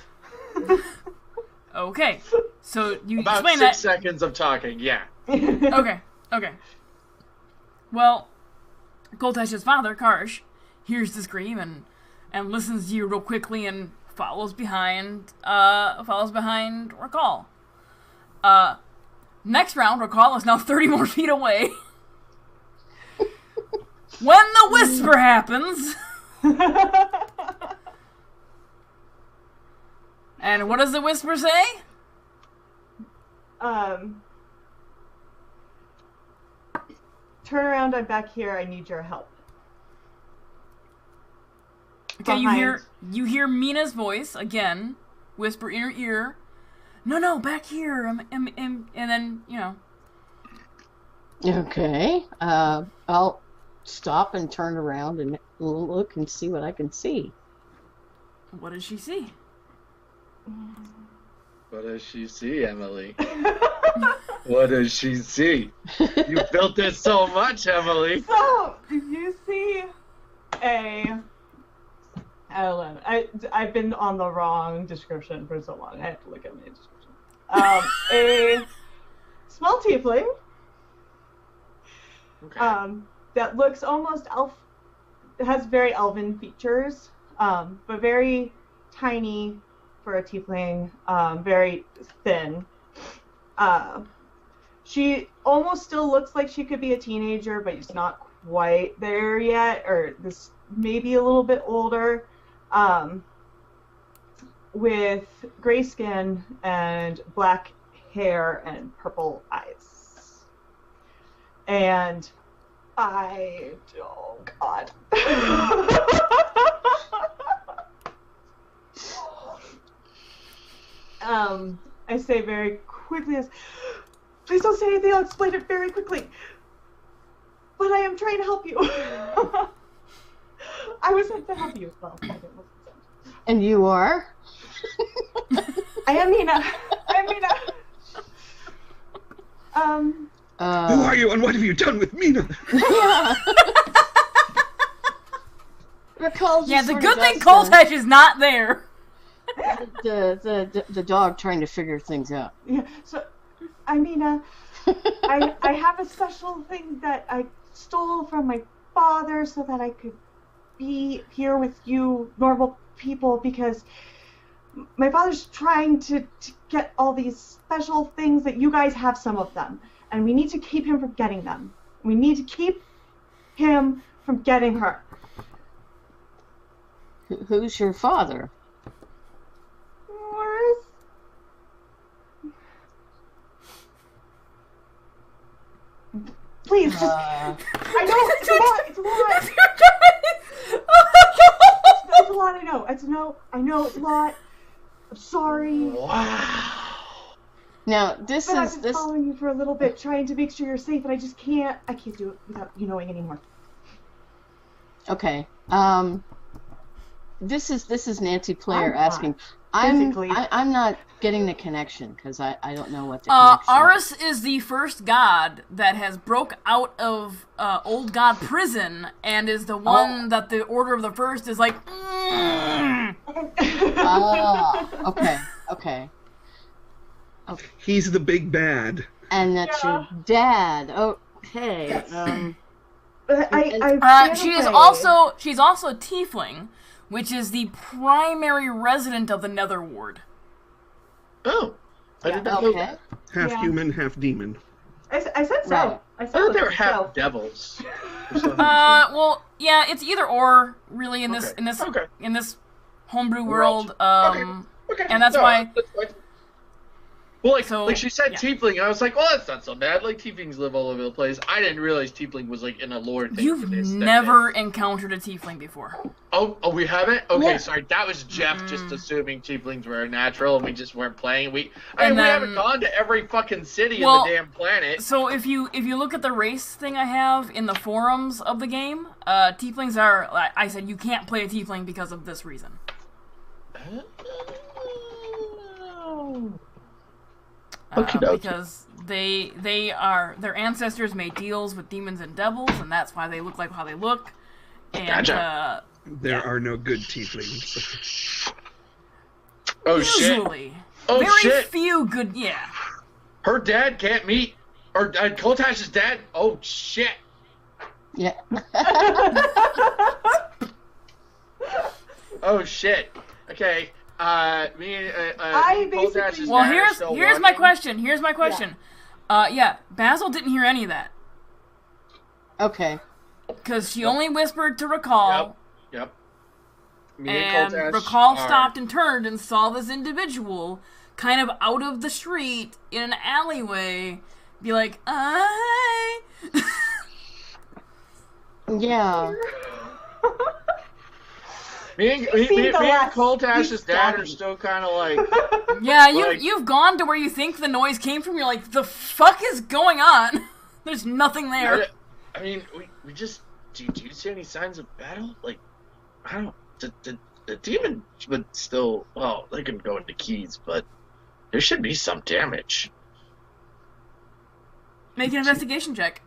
Okay. So you About explain 6 that. seconds of talking, yeah. Okay. Well, Goltesh's father, Karsh, hears the scream and listens to you real quickly and follows behind Rakal. Next round, Rakal is now 30 more feet away. When the whisper happens. And what does the whisper say? Turn around, I'm back here, I need your help. Okay, you hear Mina's voice again, whisper in your ear. No, back here. And then, Okay. I'll stop and turn around and look and see what I can see. What does she see? What does she see, Emily? What does she see? You built this so much, Emily. So, you see I don't know. I've been on the wrong description for so long. I have to look at my description. A small tiefling. Okay. That looks almost it has very elven features, but very tiny for a tiefling, very thin. She almost still looks like she could be a teenager, but she's not quite there yet, or this maybe a little bit older, with gray skin and black hair and purple eyes. And oh god. I say very quickly as, please don't say anything, I'll explain it very quickly. But I am trying to help you. I was sent to help you. Well, I wasn't sent. And you are? I am Mina. Who are you and what have you done with Mina? Yeah. Recall Yeah, the good thing Coltash is not there. the dog trying to figure things out. Yeah, so, I have a special thing that I stole from my father so that I could be here with you normal people, because my father's trying to get all these special things that you guys have, some of them, and we need to keep him from getting them. We need to keep him from getting her. Who's your father? Morris? Please, just... I know, it's a lot, it's a lot. Oh my god! It's a lot, I know it's a lot. I'm sorry. Wow. Now, this But I've is been this. following you for a little bit, trying to make sure you're safe, and I just can't. I can't do it without you knowing anymore. Okay. This is Nancy Player I'm asking. physically. I'm not getting the connection because I don't know what the connection. Aris is the first god that has broke out of old god prison and is the one that the Order of the First is like. Okay. He's the big bad. And that's your dad. Okay. I She's also tiefling, which is the primary resident of the Netherward. Oh, I did not know Okay. that. Half Yeah. human, half demon. I said so. Right. I I said thought they it were half so. devils. Well, yeah, it's either or really in this Okay. in this homebrew world. Okay. And that's No, why. that's fine. Well, So, like she said, yeah. tiefling, and I was like, well, that's not so bad. Like tieflings live all over the place. I didn't realize tiefling was like in a lore thing. You've for this. never encountered a tiefling before. Oh, we haven't. Okay, Yeah. sorry. That was Jeff just assuming tieflings were natural, and we just weren't playing. I mean, And we then- haven't gone to every fucking city Well, in the damn planet. So if you look at the race thing I have in the forums of the game, tieflings are. I said you can't play a tiefling because of this reason. Okey-dokey. Because their ancestors made deals with demons and devils, and that's why they look like how they look. And Gotcha. There are no good tieflings. Oh shit! usually, Oh very shit! few good. Yeah. Her dad can't meet, or Koltash's dad. Oh shit! Yeah. Oh shit! Okay. Me and I Koltash's basically- Well, dad are still here's my walking. question. Here's my question. Yeah, Basil didn't hear any of that Okay. because she only whispered to Recall. Yep. Me And Koltash Recall are- stopped and turned and saw this individual kind of out of the street in an alleyway be like, "I." Yeah. Me and seen the last Koltash's few dad are stabbies. still kind of like. Yeah, Like- you've gone to where you think the noise came from. You're like, the fuck is going on? There's nothing there. I mean, we just. Do you see any signs of battle? Like, I don't. The demon would still. Well, they can go into keys, but there should be some damage. Make an investigation check.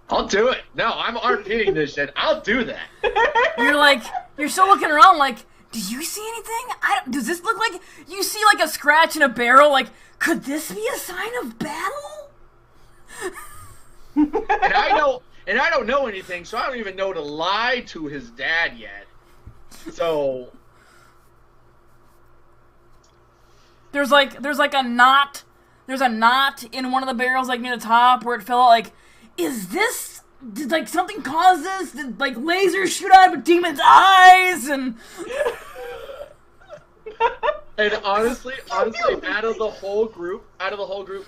I'll do it. No, I'm RPing this shit. I'll do that. You're still looking around like, do you see anything? Does this look like, you see like a scratch in a barrel, like, could this be a sign of battle? And I don't know anything, so I don't even know to lie to his dad yet. So There's like a knot. There's a knot in one of the barrels, like near the top, where it fell out. Like, is this? Did like something cause this? Did like lasers shoot out of a demon's eyes? And honestly, out of the whole group,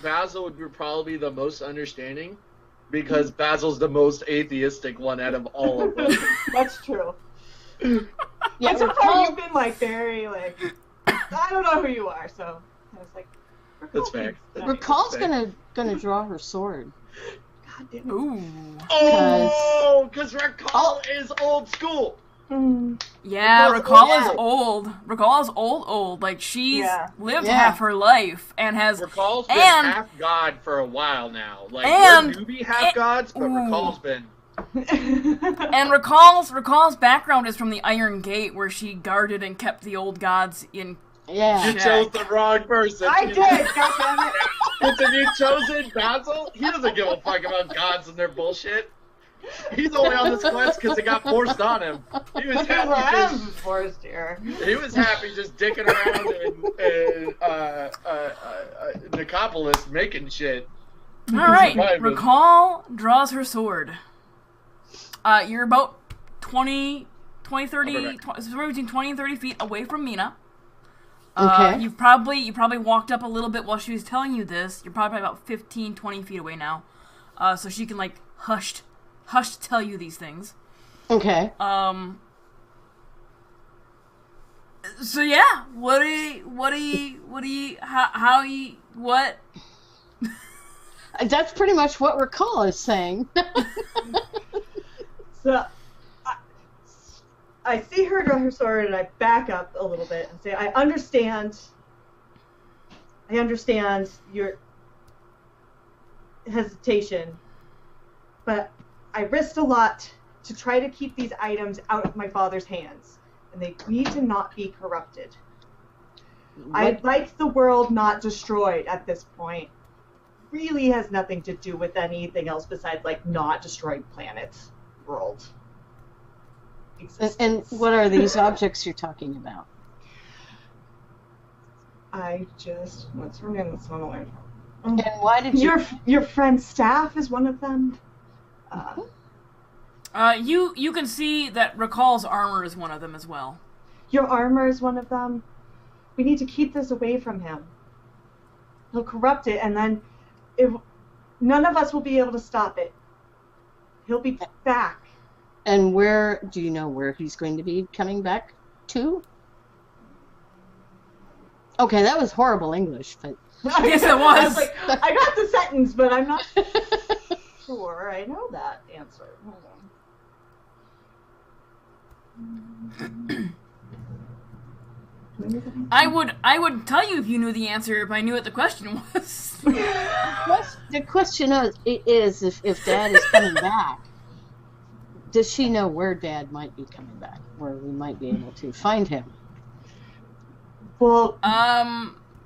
Basil would probably be the most understanding, because Basil's the most atheistic one out of all of them. That's true. Yeah. And so far you've been like very like I don't know who you are, so I was like, That's fair. Recall's gonna draw her sword. God damn it. Ooh. Oh, because Recall is old school. Yeah, Recall's Recall is old. old. Recall is old. Like, she's lived Yeah. half her life and has... Recall's been and- half god for a while now. Like, and- we're newbie half gods, but Ooh. Recall's been. And Recall's background is from the Iron Gate, where she guarded and kept the old gods in... Yeah. You chose the wrong person. I did, goddammit. Listen, you chosen Basil. He doesn't give a fuck about gods and their bullshit. He's only on this quest because it got forced on him. He was Because I happy. am forced here. He was happy just dicking around in Nicopolis making shit. Alright, Surviving. Recall draws her sword. You're about 20, 30, somewhere between 20 and 30 feet away from Mina. Okay. You probably walked up a little bit while she was telling you this. You're probably about 15, 20 feet away now. So she can, like, hushed tell you these things. Okay. So yeah, what? That's pretty much what Recall is saying. So I see her draw her sword and I back up a little bit and say, I understand your hesitation, but I risked a lot to try to keep these items out of my father's hands, and they need to not be corrupted. I'd like the world not destroyed at this point. Really has nothing to do with anything else besides, like, not destroying planets, world. And what are these objects you're talking about? What's her name? That's one away. And why did you... Your friend's staff is one of them. You can see that Recall's armor is one of them as well. Your armor is one of them. We need to keep this away from him. He'll corrupt it, and then none of us will be able to stop it. He'll be back. And do you know where he's going to be coming back to? Okay, that was horrible English, but... Yes, it I was. was like, I got the sentence, but I'm not sure I know that answer. Hold on. I would tell you if you knew the answer if I knew what the question was. The question is if Dad is coming back, does she know where Dad might be coming back, where we might be able to find him? Well,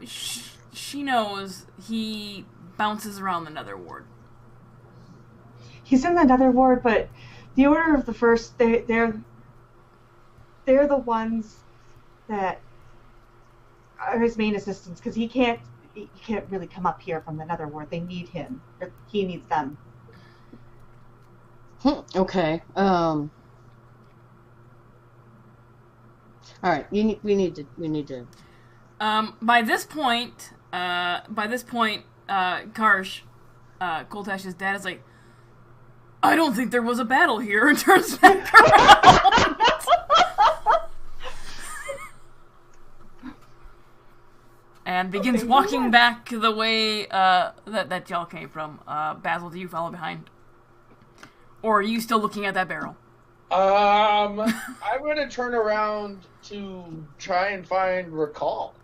she knows he bounces around the Nether Ward. he's in the Nether Ward, but the Order of the First, they're the ones that are his main assistants, because he can't really come up here from the Nether Ward. They need him, or he needs them. Okay. All right. We need to. By this point, Karsh, Koltash's dad is like, I don't think there was a battle here, and turns back around. And begins walking back the way that y'all came from. Basil, do you follow behind? Or are you still looking at that barrel? I'm gonna turn around to try and find Recall.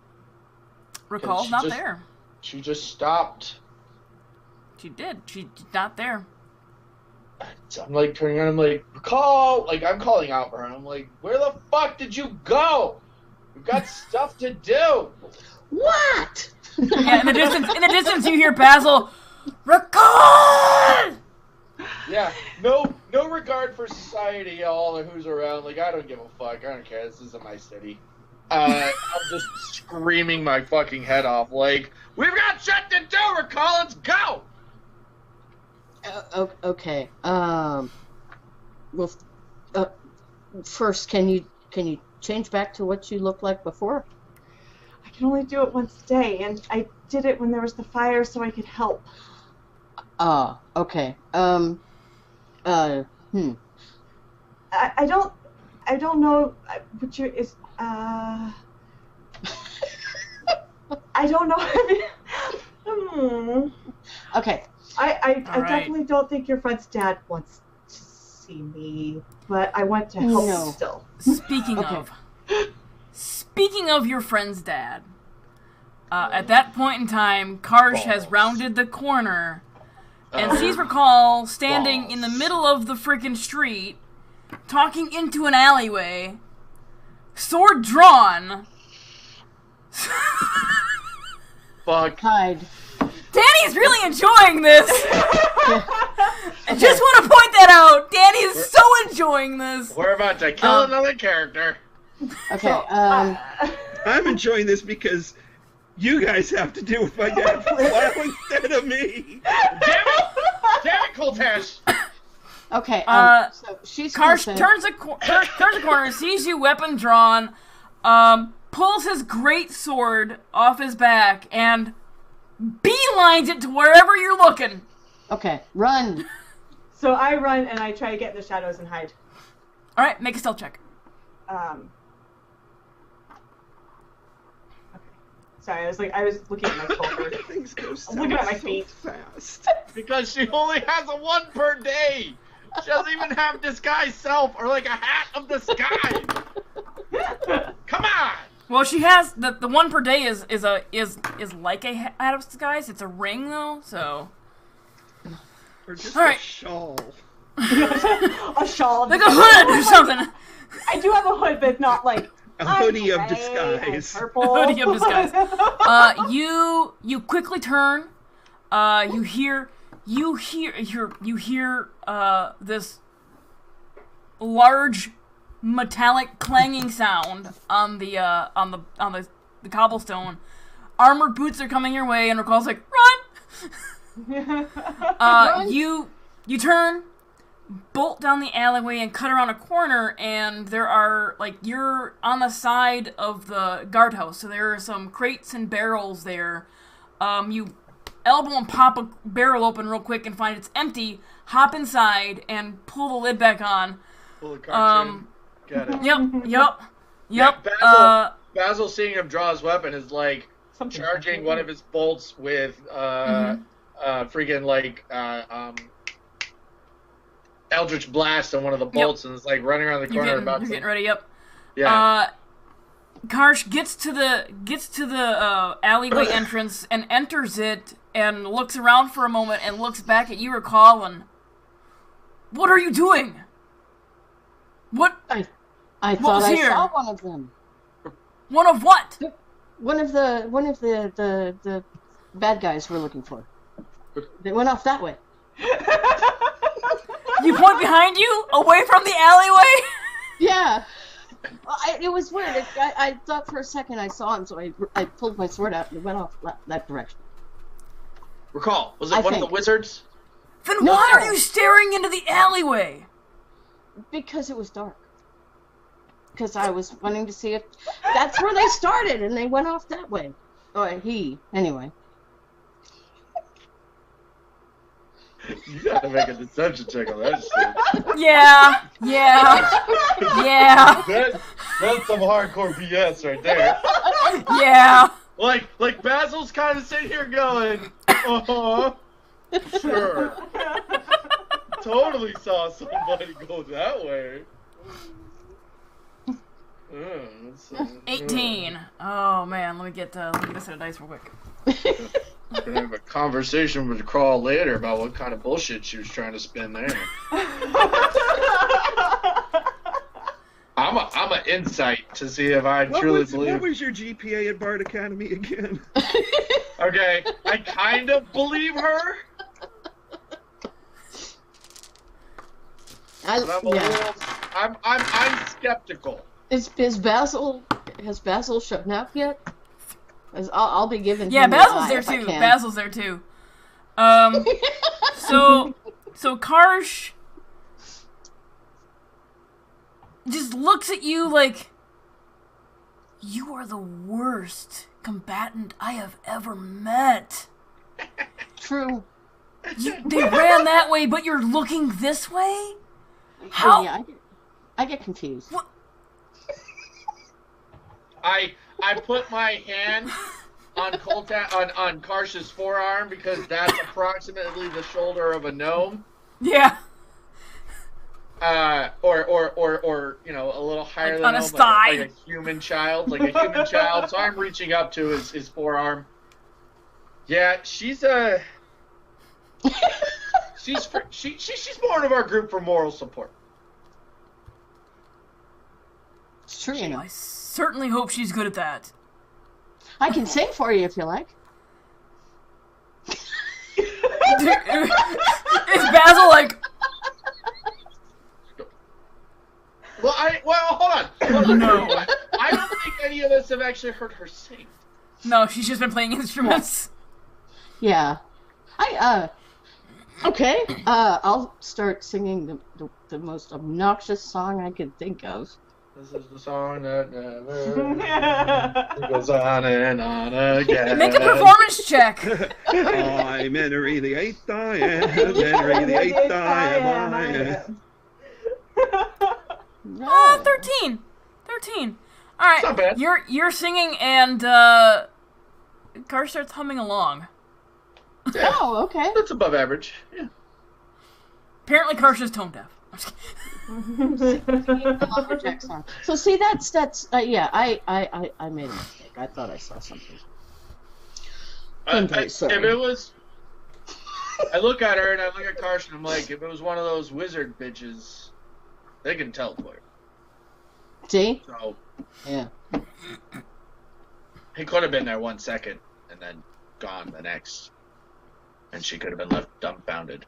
Recall's not there. She just stopped. She did. She's not there. So I'm like turning around. I'm like, Recall! Like I'm calling out for her. I'm like, where the fuck did you go? We've got stuff to do. What? Yeah, in the distance, you hear Basil, Recall! Yeah, no regard for society, all or who's around. Like, I don't give a fuck. I don't care. This isn't my city. I'm just screaming my fucking head off. Like, we've got shit to do, Recall. Let's go. Okay. Well, first, can you change back to what you looked like before? I can only do it once a day, and I did it when there was the fire so I could help. Okay. I don't know what I don't know. Okay. I All right. definitely don't think your friend's dad wants to see me, but I want to help No. still. Speaking of your friend's dad, at that point in time, Karsh has rounded the corner and sees Recall standing in the middle of the freaking street, talking into an alleyway, sword drawn. Fuck. Hide. Danny's really enjoying this. I just want to point that out. Danny is so enjoying this. We're about to kill another character. Okay. I'm enjoying this because you guys have to deal with my dad for a while instead of me. Damn it, Coltash! Okay. So she's Karsh gonna say- turns a corner, sees you, weapon drawn, pulls his great sword off his back, and beelines it to wherever you're looking. Okay. Run. So I run and I try to get in the shadows and hide. All right, make a stealth check. Okay. Sorry, I was looking at my shoulder. Things go south looking at my so feet. fast. Because she only has a 1 per day. She doesn't even have disguise self or like a hat of disguise. Come on. Well, she has the one per day is like a hat of disguise. It's a ring though, so Or just All right. a shawl. A shawl. like a hood or something. I do have a hood, but not like A hoodie of gray and disguise. Purple. Hoodie of disguise. You quickly turn. You hear this large metallic clanging sound on the cobblestone. Armored boots are coming your way, and Recall's like, run! You turn, bolt down the alleyway, and cut around a corner, and there are, you're on the side of the guardhouse, so there are some crates and barrels there. You elbow and pop a barrel open real quick and find it's empty, hop inside, and pull the lid back on. Pull the cartoon. Got it. Yep. Yeah, Basil seeing him draw his weapon is like charging one of his bolts with freaking Eldritch Blast on one of the bolts, and it's like running around the corner You're getting ready. Yep. Yeah. Karsh gets to the alleyway entrance and enters it and looks around for a moment and looks back at you, Recall, and what are you doing? What? I thought was I here? saw one of them. One of what? One of the bad guys we're looking for. They went off that way. You point behind you, away from the alleyway. Yeah. Well, it was weird. I thought for a second I saw him, so I pulled my sword out and it went off that direction. Recall, was it one of the wizards? Then No. why are you staring into the alleyway? Because it was dark. Because I was wanting to see if that's where they started, and they went off that way. Oh, anyway. You gotta make a deception check on that shit. Yeah. That's some hardcore BS right there. Yeah. Like Basil's kind of sitting here going, sure. Totally saw somebody go that way. 18. Oh man, let me get this set of dice real quick. We're gonna have a conversation with Crawl later about what kind of bullshit she was trying to spin there. I'm a insight to see if I truly believe. What was your GPA at Bard Academy again? Okay, I kind of believe her. I'm skeptical. Has Basil shown up yet? I'll be giving Yeah, him Basil's a there if I too. can. Basil's there too. So Karsh just looks at you like, you are the worst combatant I have ever met. True. They ran that way, but you're looking this way? How? Oh, yeah, I get confused. What? I put my hand on Karsh's forearm because that's approximately the shoulder of a gnome. Yeah. Or you know, a little higher than on a his gnome, thigh. like a human child, So I'm reaching up to his forearm. Yeah, she's she's part of our group for moral support. It's true, you know. I certainly hope she's good at that. I can sing for you if you like. Is Basil like... Well, hold on. No. I don't think any of us have actually heard her sing. No, she's just been playing instruments. Yeah. Okay. I'll start singing the most obnoxious song I could think of. This is the song that never goes on and on again. Make a performance check. I'm Henry the Eighth, I am. Henry the Eighth, I am. 13. 13. All right. Not bad. You're singing and Karsh starts humming along. Yeah, Oh, okay. that's above average. Yeah. Apparently Karsh is tone deaf. I'm just kidding. Lumberjack song. So see, that's yeah. I made a mistake. I thought I saw something. I'm very sorry. If it was, I look at her and I look at Karsh and I'm like, if it was one of those wizard bitches, they can teleport. See? So Yeah. he could have been there 1 second and then gone the next, and she could have been left dumbfounded.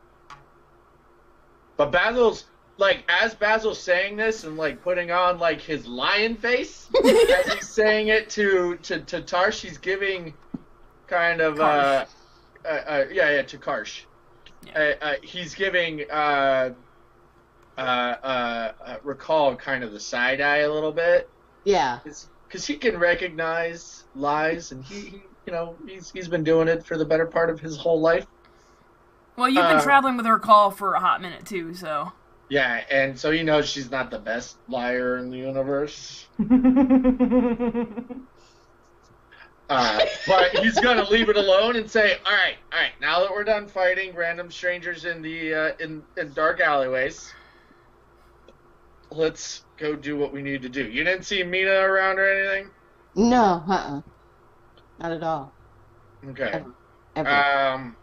But Basil's like, as Basil's saying this and like putting on like his lion face as he's saying it to Tarsh, he's giving kind of to Karsh. Yeah. He's giving Recall kind of the side eye a little bit. Yeah. Because he can recognize lies, and he he's been doing it for the better part of his whole life. Well, you've been traveling with her call for a hot minute too, so. Yeah, and so he knows she's not the best liar in the universe. But he's gonna leave it alone and say, "All right. Now that we're done fighting random strangers in the in dark alleyways, let's go do what we need to do." You didn't see Mina around or anything? No, not at all. Okay. Ever.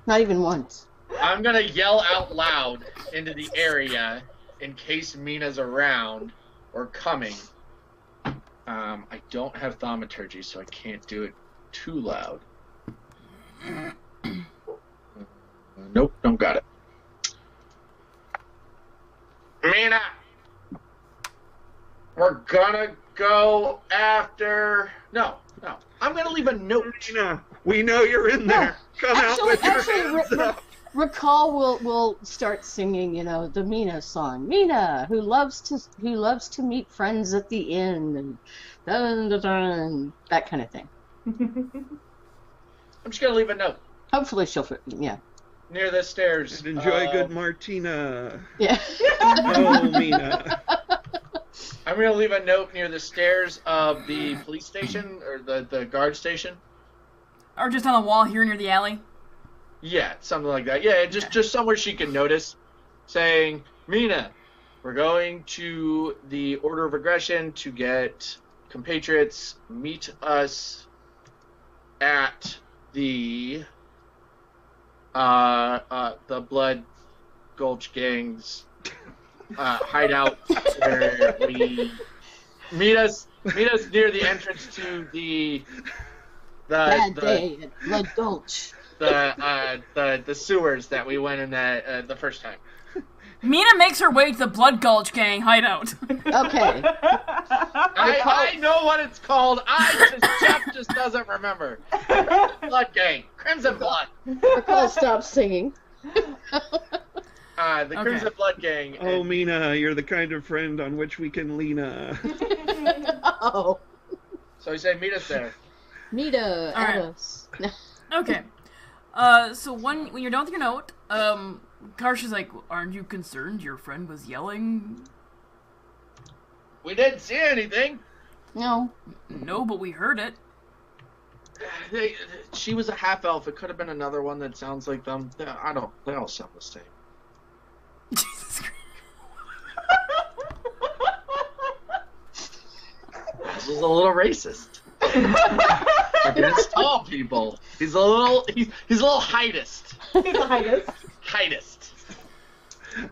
Not even once. I'm gonna yell out loud into the area in case Mina's around or coming. I don't have thaumaturgy, so I can't do it too loud. Nope, don't got it. Mina! We're gonna go after... No. I'm gonna leave a note. Mina, we know you're in there. Come out with your hands up. Recall will start singing, the Mina song. Mina, who loves to meet friends at the inn, and dun, dun, dun, that kind of thing. I'm just gonna leave a note. Hopefully she'll, yeah. Near the stairs. And enjoy good Martina. Yeah. Oh, Mina. I'm gonna leave a note near the stairs of the police station, or the guard station. Or just on the wall here near the alley. Yeah, something like that. Yeah, just somewhere she can notice, saying, "Mina, we're going to the Order of Aggression to get compatriots. Meet us at the Blood Gulch Gang's hideout, where we meet us near the entrance to the Bad day at Blood Gulch. The sewers that we went in the first time." Mina makes her way to the Blood Gulch Gang hideout. Okay. I know what it's called. Jeff just doesn't remember. Blood Gang, Crimson Blood. Recall stops singing. The Crimson Blood Gang. Oh, Mina, you're the kind of friend on which we can lean. Oh. So we say, meet us there. Nita, All right. us. Okay. So when you're done with your note, Karsh is like, aren't you concerned your friend was yelling? We didn't see anything. No. No, but we heard it. She was a half elf. It could have been another one that sounds like them. I don't. They all sound the same. Jesus Christ. This is a little racist against tall people. He's a little heightist. He's a heightist. Heightist.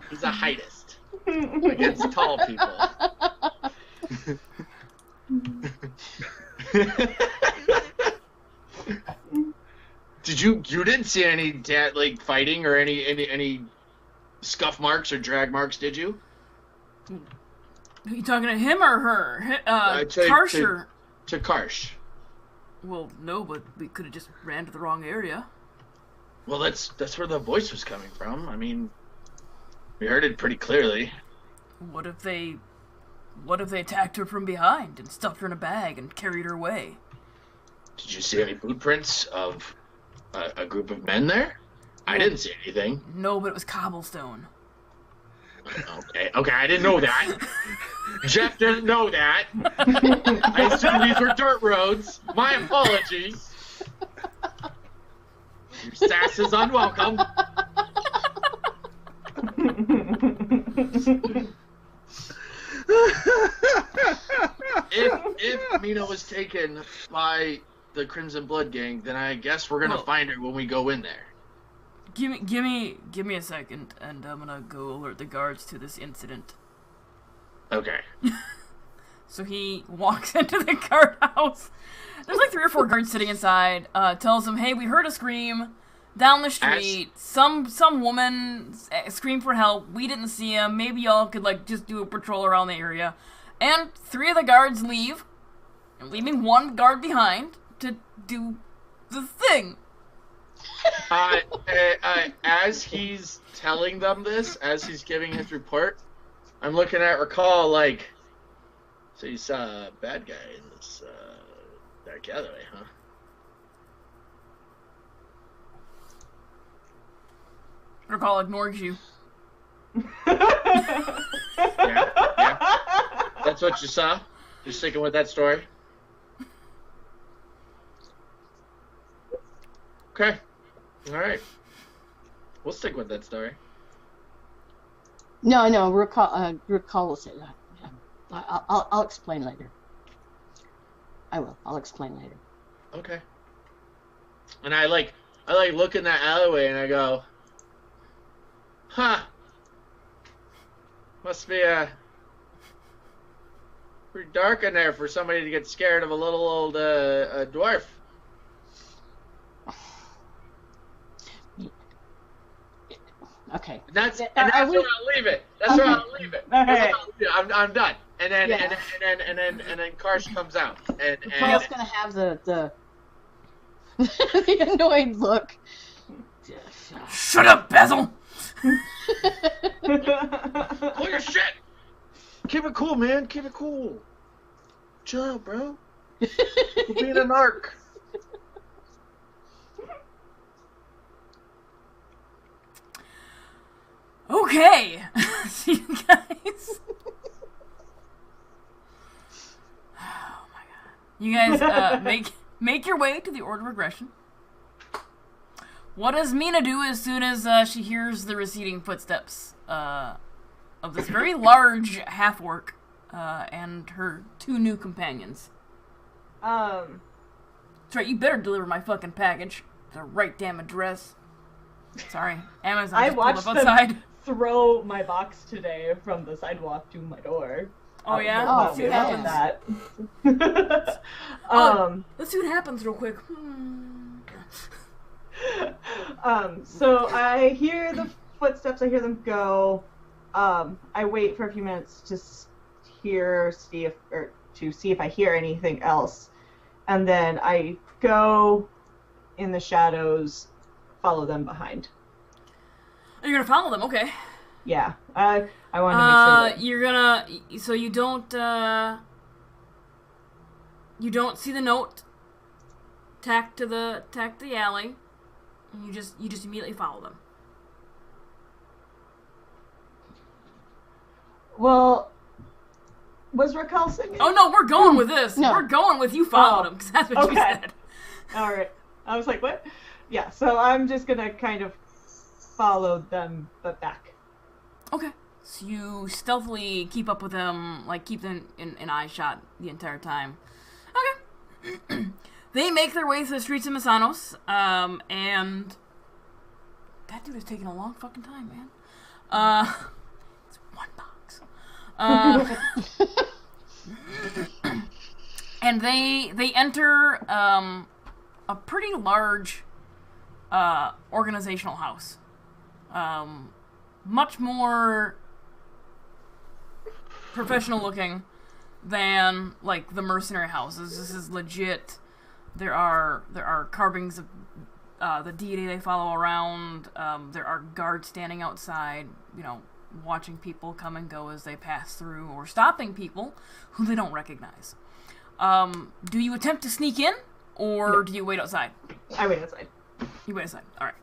He's a heightist against tall people. You didn't see any fighting or any scuff marks or drag marks, did you? Are you talking to him or her? Karsh or... To Karsh. Well, no, but we could have just ran to the wrong area. Well, that's where the voice was coming from. I mean, we heard it pretty clearly. What if they attacked her from behind and stuffed her in a bag and carried her away? Did you see any boot prints of a group of men there? I didn't see anything. No, but it was cobblestone. Okay, I didn't know that. Jeff didn't know that. I assumed these were dirt roads. My apologies. Your sass is unwelcome. If Mina was taken by the Crimson Blood Gang, then I guess we're gonna find her when we go in there. Give me a second, and I'm gonna go alert the guards to this incident. Okay. So he walks into the guardhouse. There's like 3 or 4 guards sitting inside. Tells him, "Hey, we heard a scream down the street. Some woman screamed for help. We didn't see him. Maybe y'all could just do a patrol around the area." And 3 of the guards leave, leaving 1 guard behind to do the thing. As he's telling them this, as he's giving his report, I'm looking at Recall so you saw a bad guy in this dark alleyway, huh? Recall ignores you. Yeah. That's what you saw? You're sticking with that story? Okay. Alright. We'll stick with that story. No, recall will say that. I'll explain later. I will. I'll explain later. Okay. And I look in that alleyway and I go, huh. Must be pretty dark in there for somebody to get scared of a little old dwarf. Okay. And that's where I'll leave it. That's where I'll leave it. Okay. I'm done. And then Karsh comes out. And Carl's gonna have the the annoyed look. Shut up, Basil! Hold your shit! Keep it cool, man. Keep it cool. Chill out, bro. We're being a narc. Okay! See you guys. Oh my god. You guys, make your way to the Order of Regression. What does Mina do as soon as she hears the receding footsteps of this very large half-orc and her 2 new companions? That's right, you better deliver my fucking package. The right damn address. Sorry, Amazon I just pulled watched up outside. them throw my box today from the sidewalk to my door. Oh yeah? Oh, Let's see what yeah. happens. That. Let's see what happens real quick. So I hear the footsteps, I hear them go. I wait for a few minutes to see if I hear anything else. And then I go in the shadows, follow them behind. You're gonna follow them, okay. Yeah. I wanted to make sure you're gonna, so you don't see the note tacked to the alley. You just immediately follow them. Well, was Raquel singing? Oh no, we're going with this. No. We're going with you followed him, because that's what you Okay. said. All right. I was like, what? Yeah, so I'm just gonna kind of follow them, but back. Okay. So you stealthily keep up with them, like keep them in eye shot the entire time. Okay. They make their way through the streets of Misanos, and that dude is taking a long fucking time, man. It's one box. And they enter a pretty large organizational house. Much more professional looking than like the mercenary houses. This is legit. There are carvings of the deity they follow around. There are guards standing outside, watching people come and go as they pass through, or stopping people who they don't recognize. Do you attempt to sneak in, or do you wait outside? I wait outside. You wait outside. All right.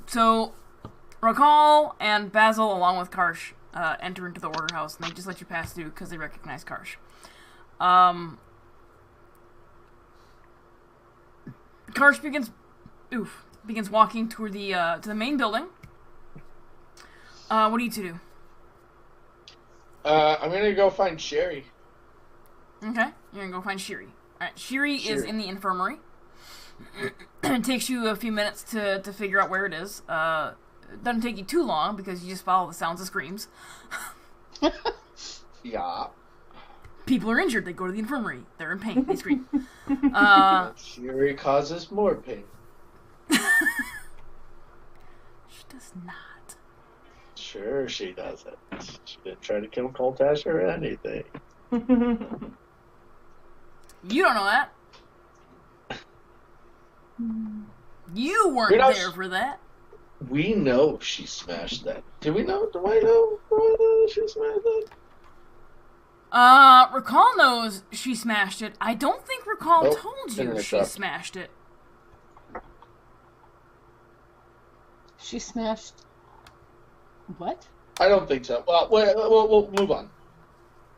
So, Rakal and Basil, along with Karsh, enter into the order house, and they just let you pass through because they recognize Karsh. Karsh begins walking toward to the main building. What do you two do? I'm gonna go find Sherry. Okay, you're gonna go find Shiri. Alright, Shiri is in the infirmary. It takes you a few minutes to figure out where it is. It doesn't take you too long because you just follow the sounds of screams. Yeah. People are injured, they go to the infirmary. They're in pain, they scream. Sherry causes more pain. She does not. Sure she doesn't. She didn't try to kill Coltash or anything. You don't know that. You weren't there for that. We know she smashed that. Do we know? Do I know that she smashed that? Rakal knows she smashed it. I don't think Rakal told you she smashed it. She smashed... What? I don't think so. Well, we'll move on.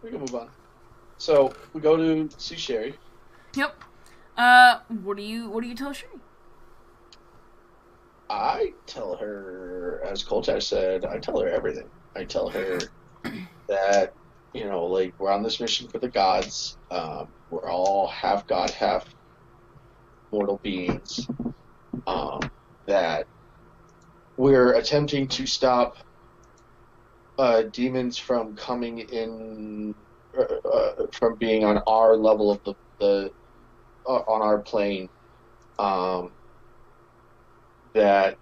We can move on. So, we go to see Sherry. Yep. What do you tell Sherry? I tell her, as Coltash said, I tell her everything. I tell her that, we're on this mission for the gods. We're all half god, half mortal beings. That we're attempting to stop demons from coming in, from being on our level of the on our plane. That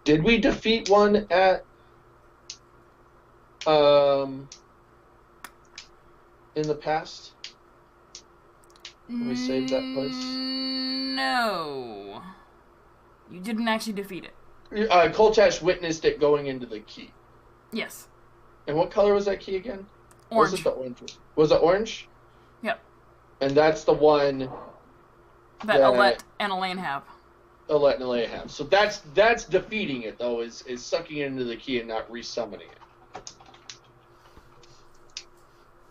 did we defeat one at in the past? When we saved that place? No. You didn't actually defeat it. Coltash witnessed it going into the key. Yes. And what color was that key again? Orange. Was it the orange? Was it orange? Yep. And that's the one that Alette and Elaine have. Alette and Elaine have. So that's defeating it, though, is sucking it into the key and not resummoning it.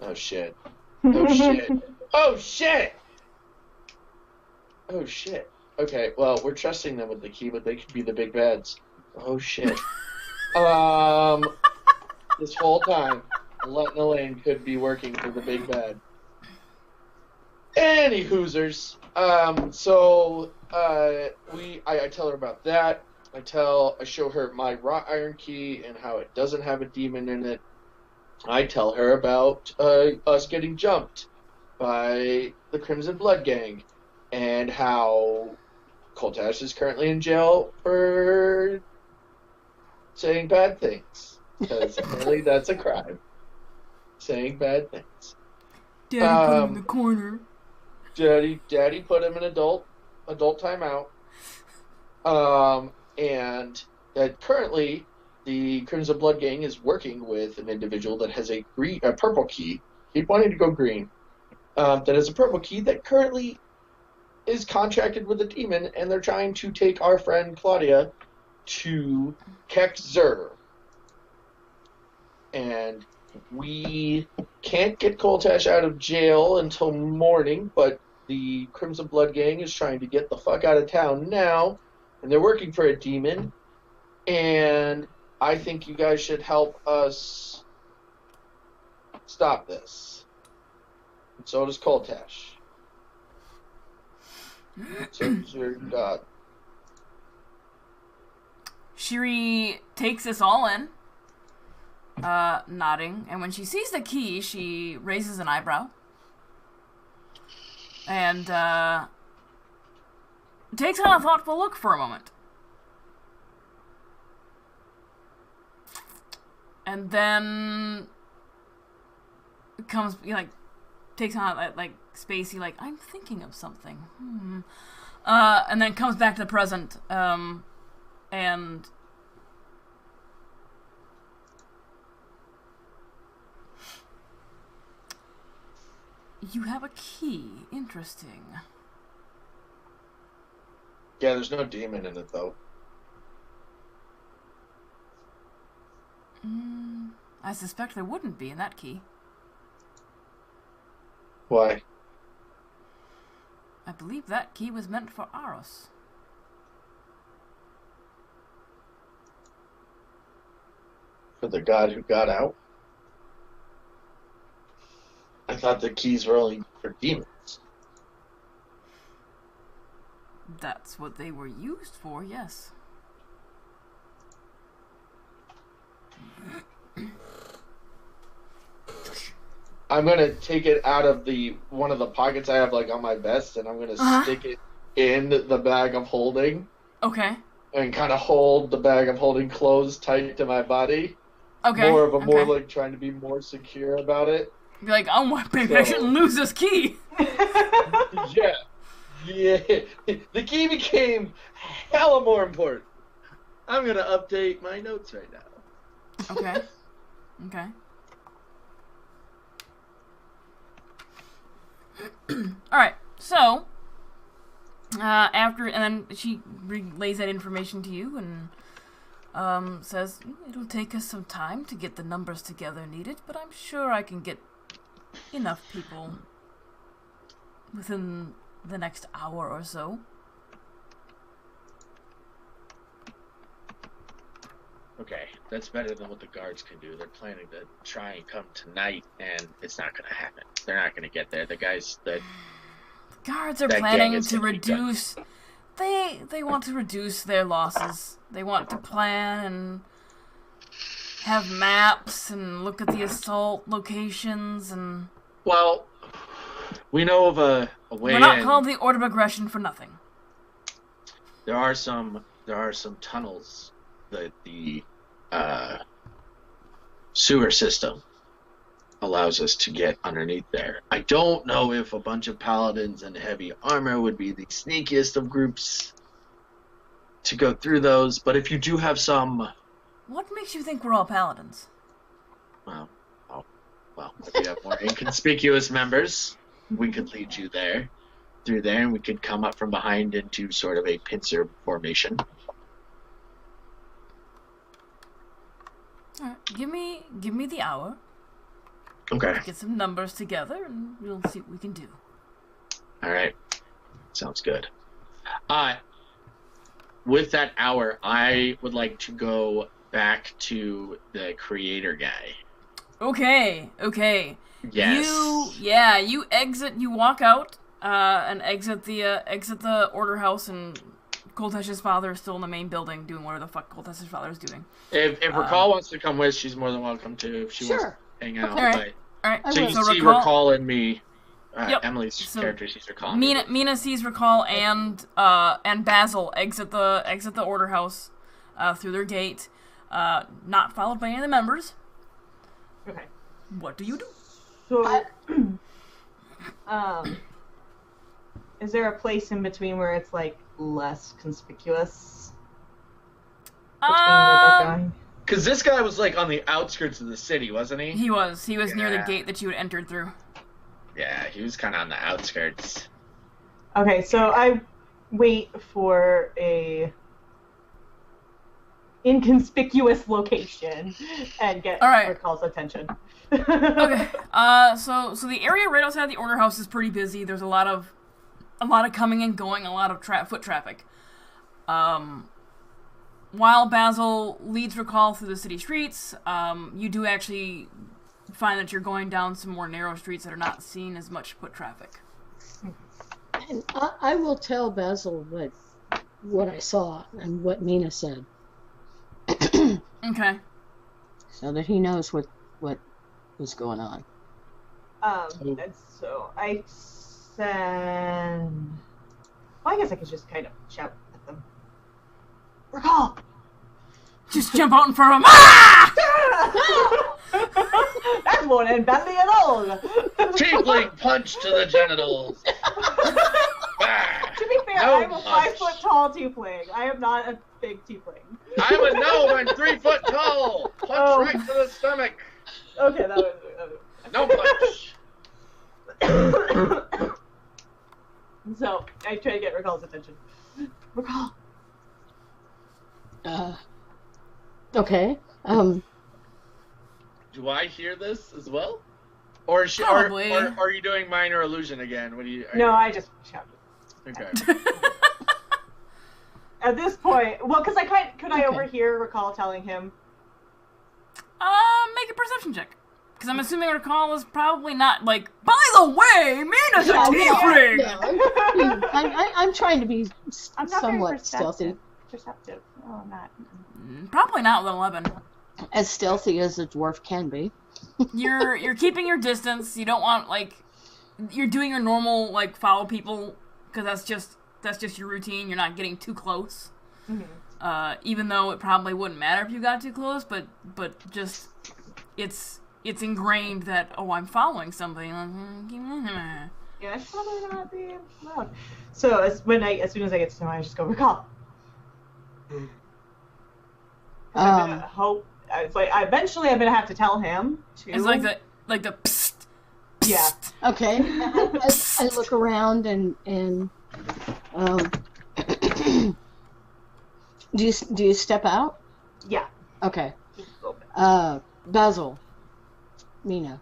Oh, shit. Oh, shit. Oh, shit! Oh, shit. Okay, well, we're trusting them with the key, but they could be the big bads. Oh, shit. This whole time, Alette and Elaine could be working for the big bad. Any hoosers. So I tell her about that. I show her my wrought iron key and how it doesn't have a demon in it. I tell her about us getting jumped by the Crimson Blood Gang and how Coltash is currently in jail for saying bad things. Because apparently that's a crime. Saying bad things. Daddy put him in the corner. Daddy put him in adult timeout. And that currently the Crimson Blood Gang is working with an individual that has a purple key. Keep wanting to go green. That has a purple key that currently is contracted with a demon, and they're trying to take our friend Claudia to Kekzer. And We can't get Coltash out of jail until morning, but the Crimson Blood Gang is trying to get the fuck out of town now, and they're working for a demon, and I think you guys should help us stop this. And so does Coltash. So does your god. Shiri takes this all in, nodding, and when she sees the key, she raises an eyebrow. And, takes on a thoughtful look for a moment. And then comes, takes on, spacey, I'm thinking of something. And then comes back to the present, and you have a key. Interesting. Yeah, there's no demon in it, though. I suspect there wouldn't be in that key. Why? I believe that key was meant for Aros. For the god who got out? I thought the keys were only for demons. That's what they were used for, yes. I'm gonna take it out of one of the pockets I have on my vest, and I'm gonna stick it in the bag of holding. Okay. And kind of hold the bag of holding closed tight to my body. Okay. More trying to be more secure about it. Be like, oh, maybe I shouldn't lose this key. Yeah. The key became hella more important. I'm gonna update my notes right now. Okay. Okay. Alright, so, and then she relays that information to you and, says, it'll take us some time to get the numbers together needed, but I'm sure I can get enough people within the next hour or so. Okay, that's better than what the guards can do. They're planning to try and come tonight, and it's not going to happen. They're not going to get there. The guys that... The guards are planning to reduce... They want to reduce their losses. They want to plan and have maps and look at the assault locations and... Well, we know of a way We're not called the Order of Aggression for nothing. There are some tunnels that the sewer system allows us to get underneath there. I don't know if a bunch of paladins in heavy armor would be the sneakiest of groups to go through those, but if you do have some... What makes you think we're all paladins? Well, if you have more inconspicuous members, we could lead you through there, and we could come up from behind into sort of a pincer formation. Alright, give me the hour. Okay. Get some numbers together, and we'll see what we can do. Alright. Sounds good. With that hour, I would like to go back to the creator guy. Okay. Yes. You walk out, and exit the order house, and Coltash's father is still in the main building doing whatever the fuck Coltash's father is doing. If Raquel wants to come with, she's more than welcome to. If she wants to hang out. Okay. All right. So you see Raquel and me. Emily's character sees Raquel. Mina sees Raquel and Basil exit the order house through their gate, not followed by any of the members. Okay. What do you do? So, is there a place in between where it's less conspicuous? Between where they're going? Because this guy was on the outskirts of the city, wasn't he? He was near the gate that you had entered through. Yeah, he was kind of on the outskirts. Okay, so I wait for a inconspicuous location and get All right. Raquel's attention. Okay. So the area right outside the order house is pretty busy. There's a lot of coming and going, a lot of foot traffic. While Basil leads Raquel through the city streets, you do actually find that you're going down some more narrow streets that are not seeing as much foot traffic. And I will tell Basil what I saw and what Mina said. Okay. So that he knows what was going on. And so I send... Well, I guess I could just kind of shout at them. Raquel! Just jump out in front of him. Ah! That won't end badly at all! Tiefling punch to the genitals. To be fair, No I'm a punch. 5 foot tall tiefling. I am not a big tiefling. I'm a gnome. I'm 3 foot tall. Punch Oh. right to the stomach. Okay, that was... No punch. So, I try to get Raquel's attention. Raquel! Okay. Do I hear this as well? Or is Probably. or are you doing minor illusion again? What do you? No, I just shouted. Okay. At this point, well, because I could I Okay. overhear Raquel telling him, Make a perception check. Because I'm assuming Raquel is probably not like, by the way, Mina's a Yeah, tiefling! yeah. I'm trying to be I'm not very somewhat stealthy. perceptive. No, I'm not. Probably not with 11. As stealthy as a dwarf can be. You're keeping your distance. You don't want, like, you're doing your normal, like, follow people, because that's just your routine. You're not getting too close. Mm-hmm. Even though it probably wouldn't matter if you got too close, but just it's ingrained that, oh, I'm following something. Yeah, I should probably not be loud. So as soon as I get to him, I just go, Raquel. I'm gonna hope. It's like eventually I'm gonna have to tell him too. It's like the psst. Yeah. Okay. I look around and do you step out? Yeah. Okay. Just go back. Basil, Mina.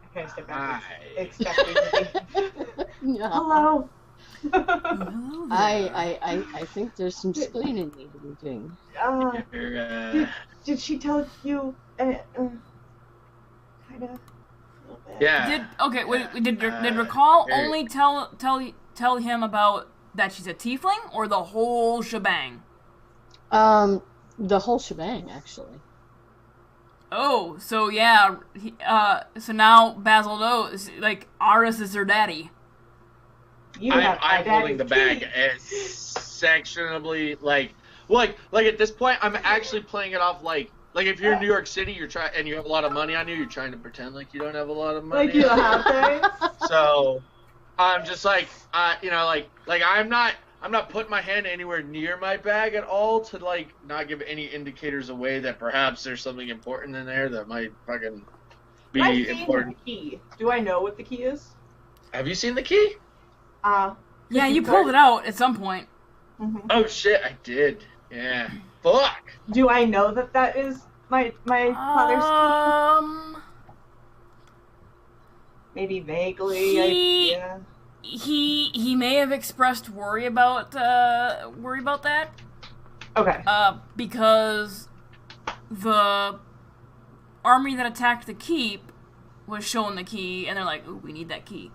I kind of step back, Hi. expecting to be. No. Hello. I think there's some cleaning need to be doing. Did she tell you? Kind of. Yeah. Did Raquel Very- only tell him about that she's a tiefling, or the whole shebang? The whole shebang, actually. Oh, so yeah, so now Basil knows, like, Aris is her daddy. You have I'm my holding the daddy's bag key. as sectionably like at this point I'm actually playing it off like if you're in New York City, you're trying and you have a lot of money on you, you're trying to pretend like you don't have a lot of money. Like you on have things. So I'm just like I'm not putting my hand anywhere near my bag at all to like not give any indicators away that perhaps there's something important in there that might fucking be I've seen important. the key. Do I know what the key is? Have you seen the key? Yeah, you pulled it out at some point. Mm-hmm. Oh shit, I did. Yeah. Fuck. Do I know that is my father's key? Maybe vaguely. Yeah. He may have expressed worry about that. Okay. Because the army that attacked the keep was shown the key, and they're like, "Ooh, we need that key."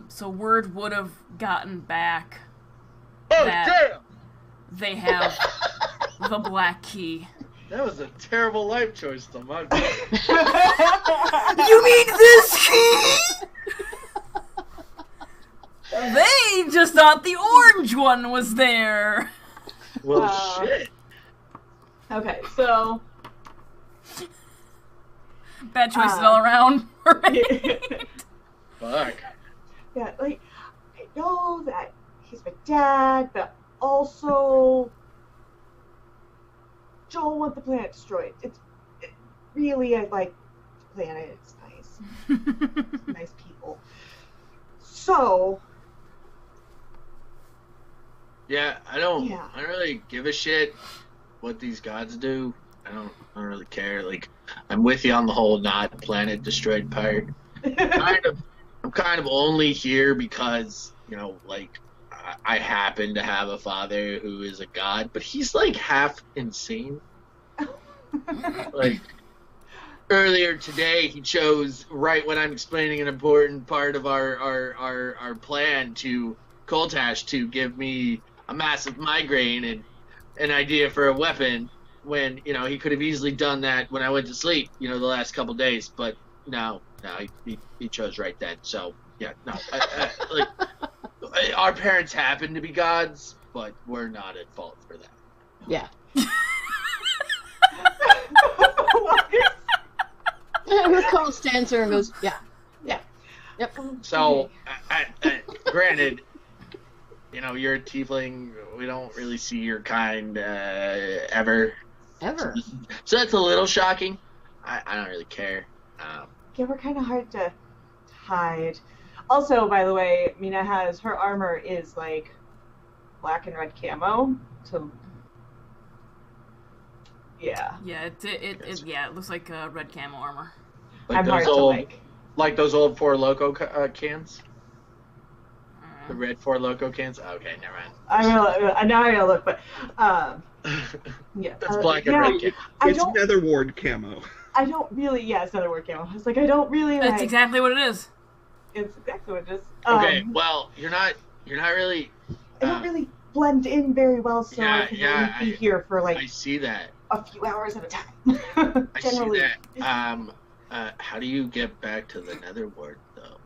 So word would have gotten back Oh that damn! they have the black key. That was a terrible life choice on my part. You mean this key? They just thought the orange one was there. Well, shit. Okay, so. Bad choices all around. Fuck. Yeah, like, I know that he's my dad, but also Joel wants the planet destroyed. It really, I like the planet. It's nice. Nice people. So, Yeah, I don't. Yeah. I don't really give a shit what these gods do. I don't really care. Like, I'm with you on the whole not planet destroyed part. Kind of. I'm kind of only here because like I happen to have a father who is a god, but he's like half insane. Like earlier today, he chose right when I'm explaining an important part of our plan to Coltash to give me a massive migraine and an idea for a weapon when he could have easily done that when I went to sleep the last couple days, but no, he chose right then. So yeah, no, like our parents happen to be gods, but we're not at fault for that. Yeah. Recall stands there and goes, yeah. Yep. So, granted, you're a tiefling. We don't really see your kind ever. Ever. So that's a little shocking. I don't really care. Yeah, we're kind of hard to hide. Also, by the way, Mina has her armor is like black and red camo. So yeah. Yeah, it looks like red camo armor. Like I'm those hard to old, like. like those old Four Loco cans. The red Four Loco cans. Okay, never mind. Now I gotta look, but yeah. That's black and red can. It's Netherward camo. I don't really. Yeah, it's another word camo. It's like I don't really. That's exactly what it is. It's exactly what it is. Okay, well, you're not really. I don't really blend in very well, so I can only be here for like I see that. a few hours at a time. I Generally. see that. How do you get back to the Netherward though?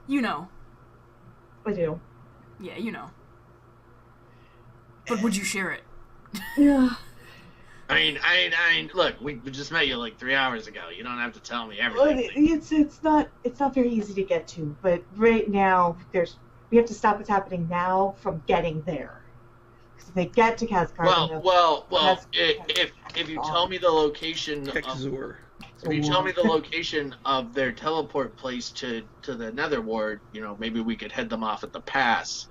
You know. I do. Yeah, you know. But would you share it? Yeah. I mean, look, we just met you like 3 hours ago. You don't have to tell me everything. It's not very easy to get to, but right now we have to stop what's happening now from getting there. Because if they get to Kazkar, Well, if you tell me the location Kexzor. if you tell me the location of their teleport place to the Netherward, maybe we could head them off at the pass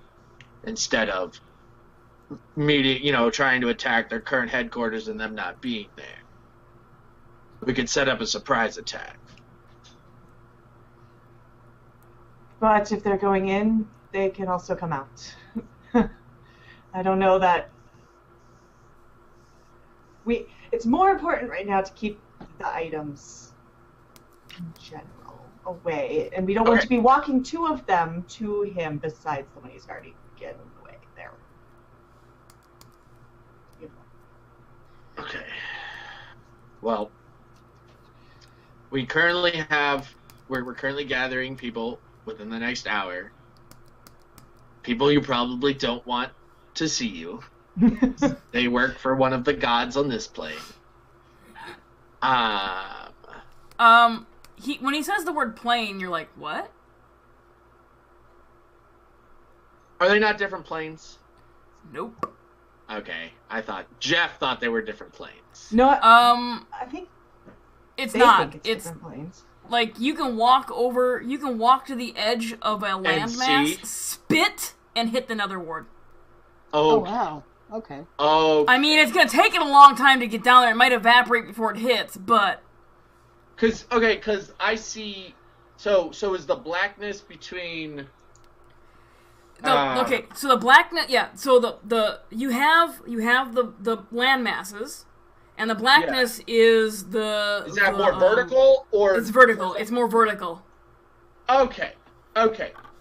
instead of meeting, trying to attack their current headquarters and them not being there. We could set up a surprise attack. But if they're going in, they can also come out. I don't know that it's more important right now to keep the items in general away, and we don't want to be walking two of them to him besides the one he's already getting away there. Okay. Well, we're currently gathering people within the next hour. People you probably don't want to see you. They work for one of the gods on this plane. When he says the word plane, you're like, what? Are they not different planes? Nope. Okay, Jeff thought they were different planes. No, I think it's they not. think it's different planes. Like you can walk to the edge of a landmass, spit, and hit the Netherward. Oh wow. Okay. Oh. I mean, it's gonna take it a long time to get down there. It might evaporate before it hits, but. Cause I see. So is the blackness between. Okay, so the blackness, yeah. So you have the land masses, and the blackness is the. Is that more vertical or? It's vertical. It's more vertical. Okay,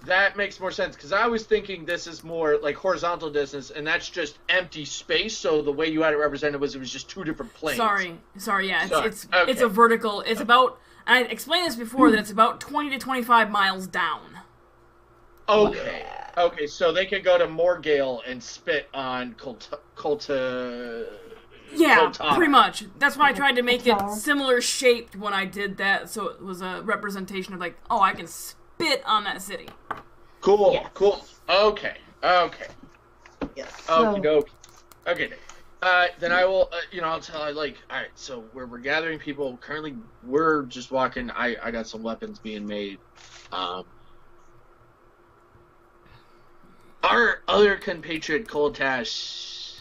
that makes more sense because I was thinking this is more like horizontal distance, and that's just empty space. So the way you had it represented was it was just two different planes. Sorry, yeah. It's Okay. it's a vertical. It's about. I explained this before that it's about 20 to 25 miles down. Okay. Okay, so they could go to Morgale and spit on Colta. Yeah, pretty much. That's why I tried to make it similar shaped when I did that, so it was a representation of like, oh, I can spit on that city. Cool, Yes. cool. Okay. Yes. Okie dokie. Okay. Then I will, I'll tell her, like, alright, so we're gathering people. Currently, we're just walking. I got some weapons being made. Our other compatriot, Coltash,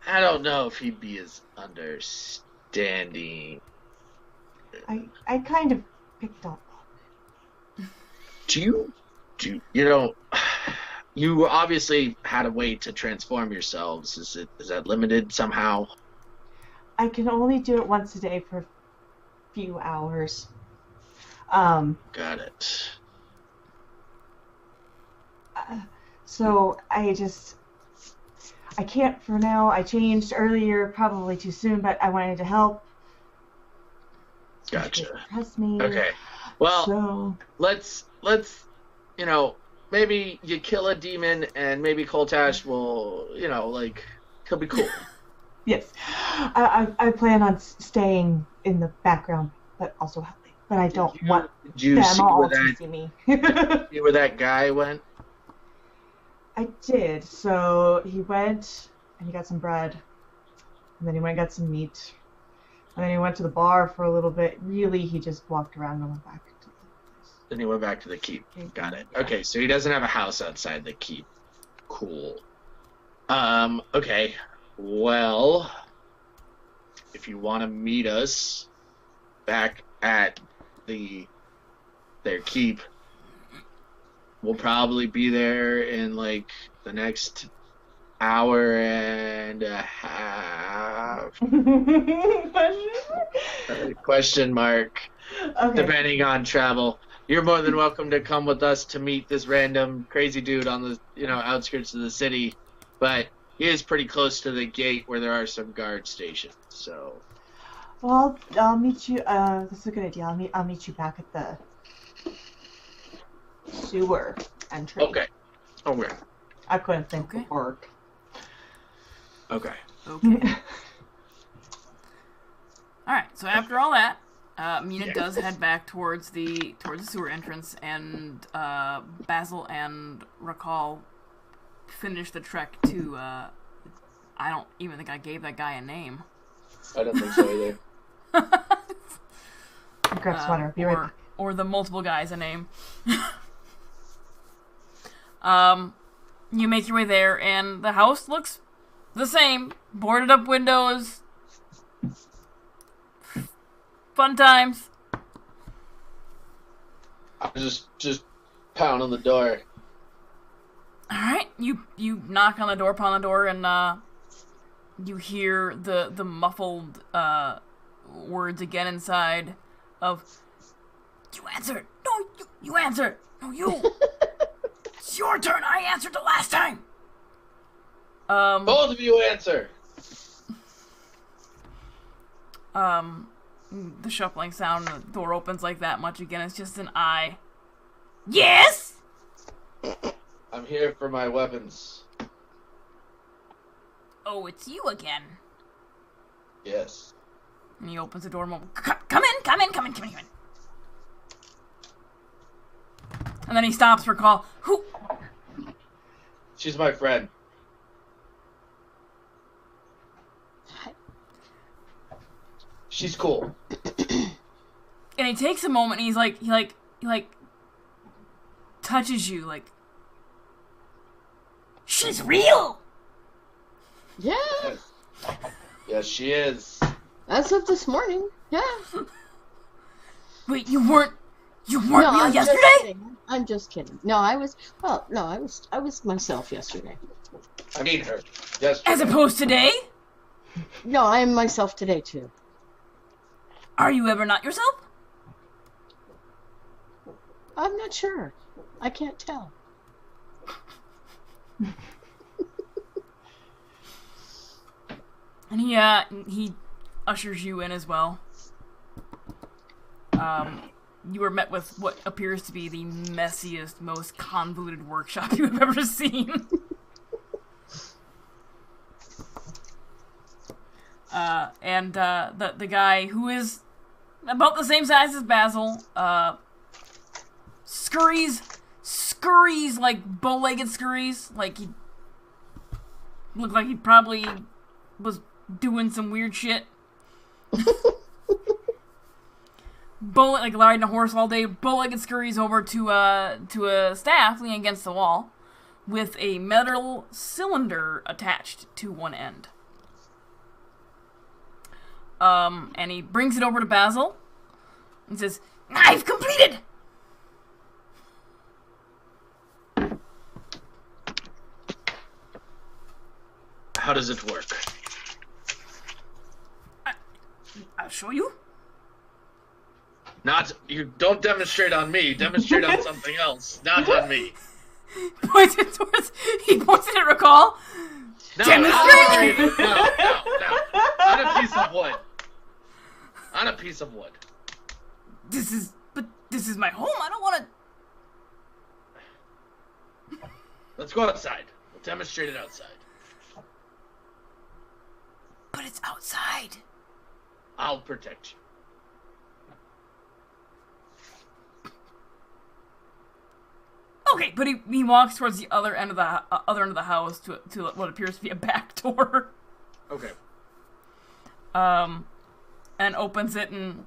I don't know if he'd be as understanding. I kind of picked up. You obviously had a way to transform yourselves. Is that limited somehow? I can only do it once a day for a few hours. Got it. So I can't for now. I changed earlier, probably too soon, but I wanted to help. Gotcha. Trust me. Okay. Well, So let's maybe you kill a demon and maybe Coltash will, he'll be cool. yes, I plan on staying in the background, but also helping. But I don't want Did you them see all where to see me. see where that guy went? I did. So he went and he got some bread, and then he went and got some meat, and then he went to the bar for a little bit. Really, he just walked around and went back to the place. Then he went back to the keep. Got it. Yeah. Okay, so he doesn't have a house outside the keep. Cool. Okay. Well, if you want to meet us back at their keep, we'll probably be there in like the next hour and a half. Question mark. Okay. Depending on travel. You're more than welcome to come with us to meet this random crazy dude on the outskirts of the city, but he is pretty close to the gate where there are some guard stations. So. Well, I'll meet you. That's a good idea. I'll meet you back at the sewer entry. Okay. I couldn't think Okay. of work. Okay. Okay. Alright, so after all that, Mina does head back towards the sewer entrance, and Basil and Rakal finish the trek to, I don't even think I gave that guy a name. I don't think so either. Grab sweater. Be right back. Or the multiple guys a name. You make your way there, and the house looks the same. Boarded up windows. Fun times. I was just pound on the door. Alright, you knock on the door, pound the door, and you hear the muffled words again inside of, "You answered! No, you answered! No, you! It's your turn! I answered the last time!" Both of you answer! The shuffling sound, the door opens like that much again. It's just an I. Yes? I'm here for my weapons. Oh, it's you again. Yes. And he opens the door. Come in. And then he stops for a call. Who? She's my friend. She's cool. And he takes a moment and he touches you like, she's real. Yeah, Yes, she is. as of this morning. Yeah. Wait, you weren't No, real I'm just yesterday? kidding. I'm just kidding. No, I was myself yesterday. I mean her. Yesterday. As opposed to today? No, I am myself today too. Are you ever not yourself? I'm not sure. I can't tell. And he ushers you in as well. You were met with what appears to be the messiest, most convoluted workshop you have ever seen. And the guy who is about the same size as Basil, scurries like bow-legged scurries, like he looked like he probably was doing some weird shit. Like riding a horse all day, bow-legged scurries over to a staff leaning against the wall, with a metal cylinder attached to one end. And he brings it over to Basil and says, "I've completed!" How does it work? I'll show you. You don't demonstrate on me. Demonstrate on something else. Not on me. He points at Recall. No, Demonstrate! no. On a piece of wood. On a piece of wood. This is my home. I don't want to. Let's go outside. We'll demonstrate it outside. But it's outside. I'll protect you. Okay, but he walks towards the other end of the house to what appears to be a back door. Okay. And opens it and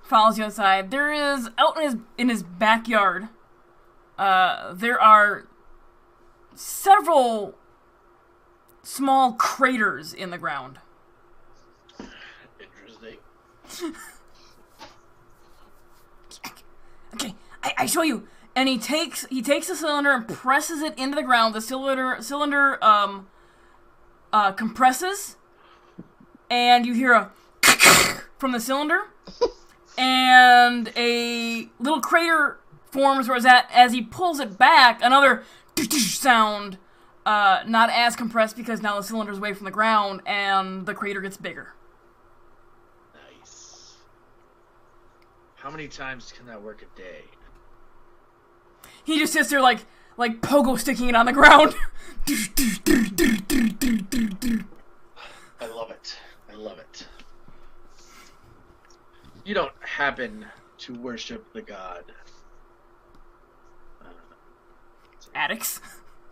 follows you outside. There is out in his backyard. There are several small craters in the ground. Interesting. Okay, I show you. And he takes the cylinder and presses it into the ground. The cylinder compresses, and you hear a from the cylinder, and a little crater forms where it's at. As he pulls it back, another sound, not as compressed because now the cylinder's away from the ground, and the crater gets bigger. Nice. How many times can that work a day? He just sits there like pogo sticking it on the ground. I love it. I love it. You don't happen to worship the god Addicts.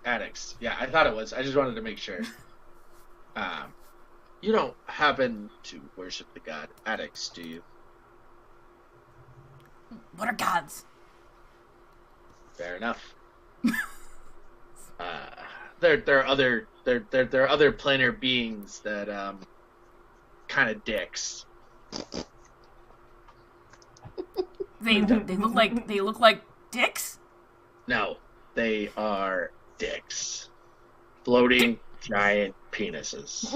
Addicts. Yeah, I thought it was. I just wanted to make sure. You don't happen to worship the god Addicts, do you? What are gods? Fair enough. There are other planar beings that kind of dicks. They look like dicks? No, they are dicks. Floating giant penises.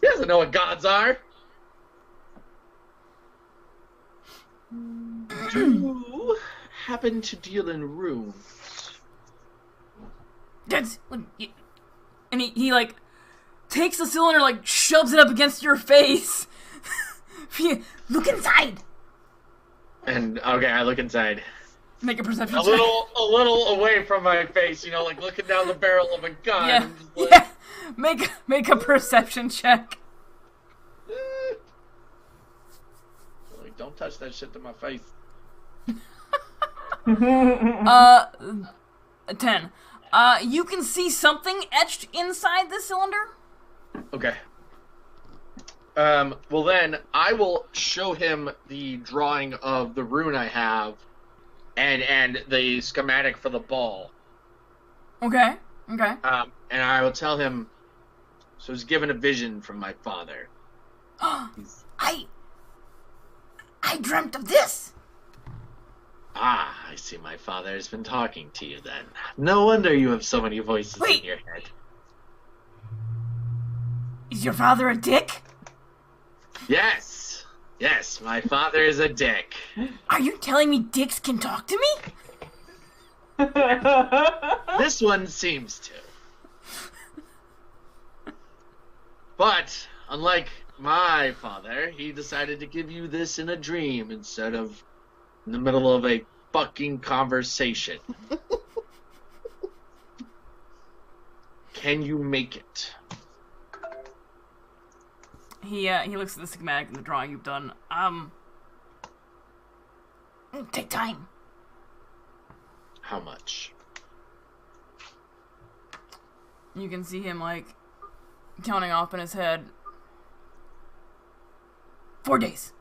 He doesn't know what gods are. Do you happen to deal in runes? And he like takes the cylinder, like shoves it up against your face. Look inside. And okay, I look inside. Make a perception A check. little away from my face, you know, like looking down the barrel of a gun. Yeah, And just like, yeah. Make a perception check. like, don't touch that shit to my face. 10. You can see something etched inside the cylinder. Okay. Well then, I will show him the drawing of the rune I have, and the schematic for the ball. Okay. And I will tell him, so he's given a vision from my father. I dreamt of this. Ah, I see my father has been talking to you then. No wonder you have so many voices in your head. Is your father a dick? Yes, my father is a dick. Are you telling me dicks can talk to me? This one seems to. But, unlike my father, he decided to give you this in a dream instead of in the middle of a fucking conversation. Can you make it? He looks at the schematic and the drawing you've done. Take time. How much? You can see him like counting off in his head. 4 days.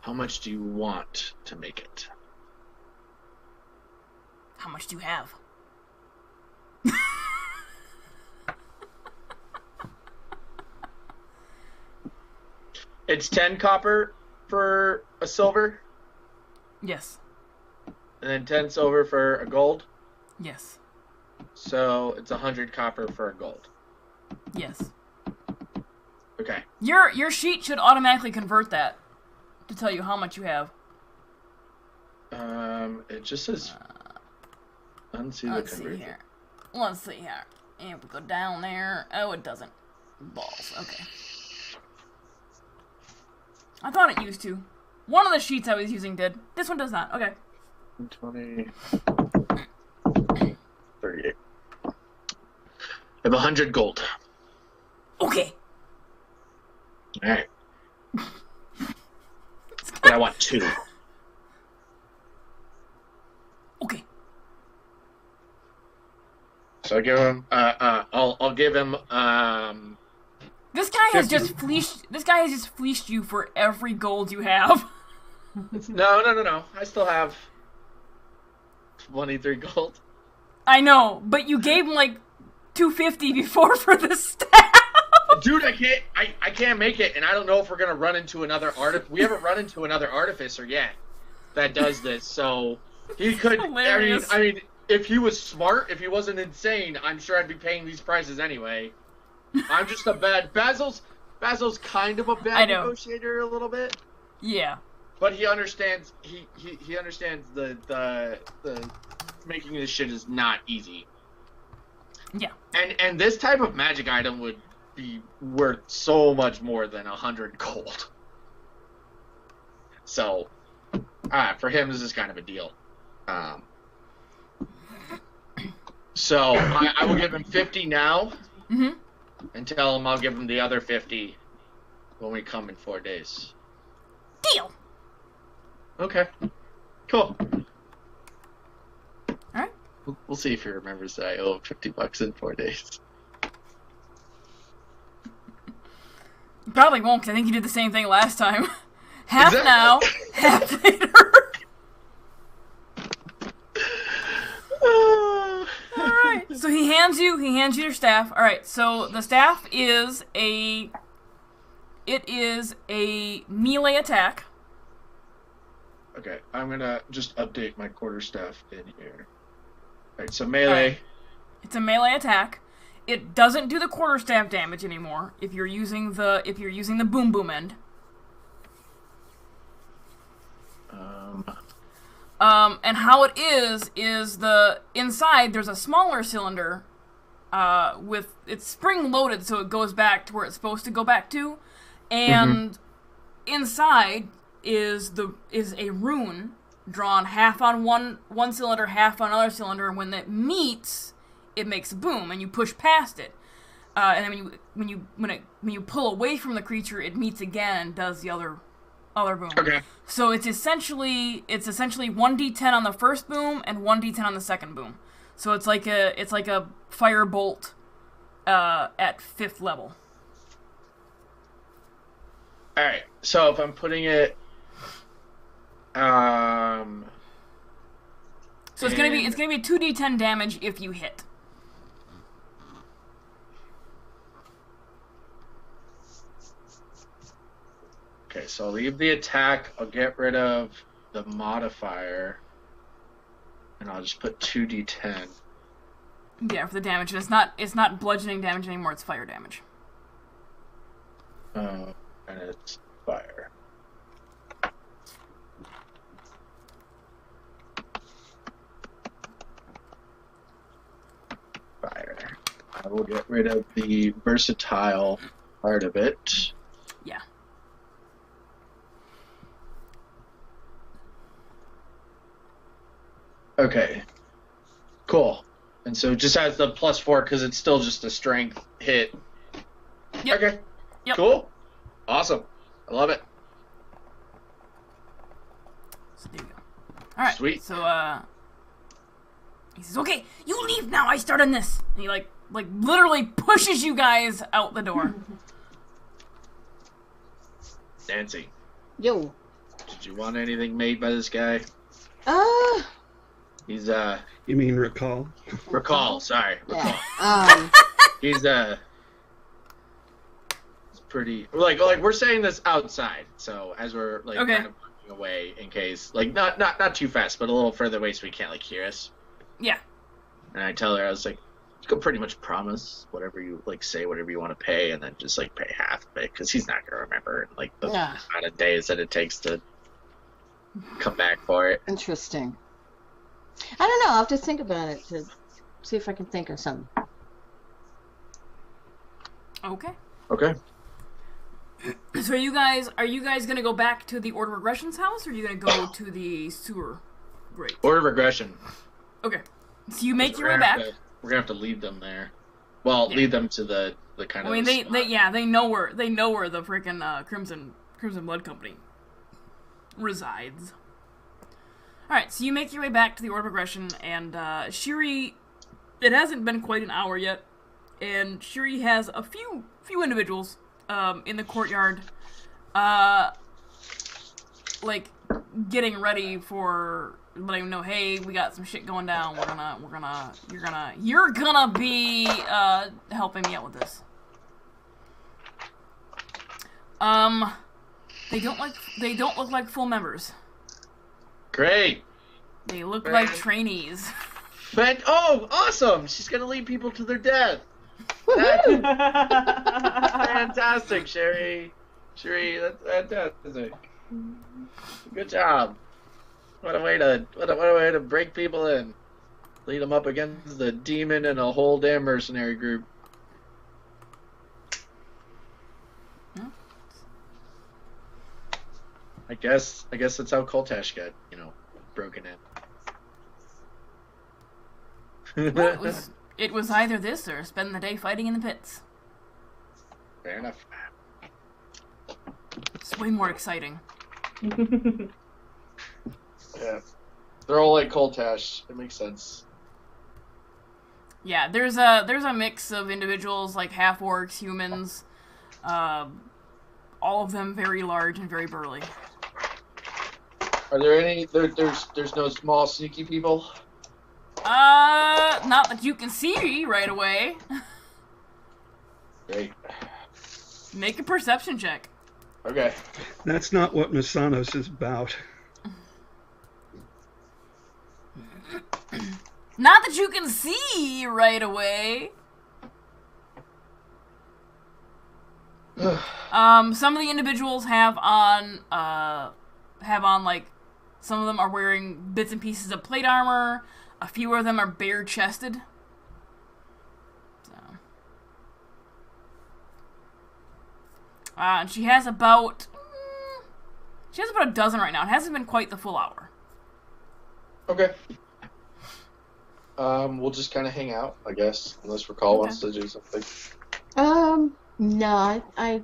How much do you want to make it? How much do you have? It's 10 copper for a silver, Yes. and then 10 silver for a gold. Yes. So it's 100 copper for a gold. Yes. Okay. Your sheet should automatically convert that to tell you how much you have. It just says unsee the Let's see conversion. here. Let's see here. And we go down there. Oh, it doesn't. Balls. Okay. I thought it used to. One of the sheets I was using did. This one does not. Okay. 20, 38. I have 100 gold. Okay. All right. But I want 2. Okay. So I give him. I'll give him. This guy has 50. just fleeced. This guy has just fleeced you for every gold you have. No. I still have 23 gold. I know, but you gave him like 250 before for the staff. Dude, I can't make it, and I don't know if we're gonna run into another we haven't run into another artificer yet that does this, so he could. Hilarious. I mean, if he was smart, if he wasn't insane, I'm sure I'd be paying these prices anyway. I'm just a bad Basil's kind of a I bad know. negotiator a little bit, Yeah. but he understands he understands the making this shit is not easy. Yeah. And this type of magic item would be worth so much more than 100 gold. So, for him, this is kind of a deal. So I will give him 50 now, and tell him I'll give him the other 50 when we come in 4 days. Deal. Okay, cool. All right. We'll see if he remembers that I owe him $50 in 4 days. You probably won't, because I think you did the same thing last time. Half Exactly. now, half later. Alright, so he hands you your staff. Alright, so the staff is a melee attack. Okay, I'm gonna just update my quarterstaff in here. Alright, so melee. It's a melee attack. It doesn't do the quarterstaff damage anymore if you're using the boom boom end. And how it is the inside there's a smaller cylinder with it's spring loaded, so it goes back to where it's supposed to go back to, and inside is a rune drawn half on one cylinder, half on another cylinder, and when it meets, it makes a boom, and you push past it, and then when you pull away from the creature, it meets again and does the other boom. Okay. So it's essentially 1d10 on the first boom and 1d10 on the second boom. So it's like a fire bolt at 5th level. All right. So if I'm putting it, So it's gonna be 2d10 damage if you hit. Okay, so I'll leave the attack. I'll get rid of the modifier, and I'll just put 2d10. Yeah, for the damage. And it's not bludgeoning damage anymore. It's fire damage. And it's fire. Fire. I will get rid of the versatile part of it. Yeah. Okay. Cool. And so it just has the +4 because it's still just a strength hit. Yep. Okay. Yep. Cool. Awesome. I love it. So there you go. All right. Sweet. So he says, "Okay, you leave now. I start on this." And he like literally pushes you guys out the door. Nancy, Yo. did you want anything made by this guy? He's You mean recall? Recall. Sorry, Recall. Yeah. He's it's pretty like we're saying this outside, so as we're like Okay. kind of walking away in case like not too fast, but a little further away so he can't like hear us. Yeah. And I tell her, I was like, you can pretty much promise whatever you like, say whatever you want to pay, and then just like pay half of it because he's not gonna remember like the Yeah. amount of days that it takes to come back for it. Interesting. I don't know. I'll have to think about it to see if I can think of something. Okay. Okay. So are you guys gonna go back to the Order of Regression's house, or are you gonna go to the sewer grate? Order of regression. Okay. So you make your way We're back. we're gonna have to lead them there. Well, Yeah. lead them to the kind I of. mean, the spot. they know where the freaking Crimson Blood Company resides. All right, so you make your way back to the Order of Regression, and Shiri. It hasn't been quite an hour yet, and Shiri has a few individuals in the courtyard, like getting ready for letting them know, hey, we got some shit going down. You're gonna be helping me out with this. They don't look like full members. Great. They look like trainees. Oh, awesome! She's gonna lead people to their death. That's fantastic, Sherry. That's fantastic. Good job. What a way to break people in. Lead them up against the demon and a whole damn mercenary group. Hmm? I guess that's how Koltash got, broken in. Well, it was either this or spend the day fighting in the pits. Fair enough. It's way more exciting. Yeah. They're all like Koltash. It makes sense. Yeah, there's a mix of individuals, like half orcs, humans, all of them very large and very burly. Are there any? There's no small sneaky people. Not that you can see right away. Great. Make a perception check. Okay. That's not what Masanos is about. Not that you can see right away. Some of the individuals have on like, some of them are wearing bits and pieces of plate armor. A few of them are bare-chested. So. And she has about a dozen right now. It hasn't been quite the full hour. Okay. We'll just kind of hang out, I guess, unless Recall wants to do something. No, I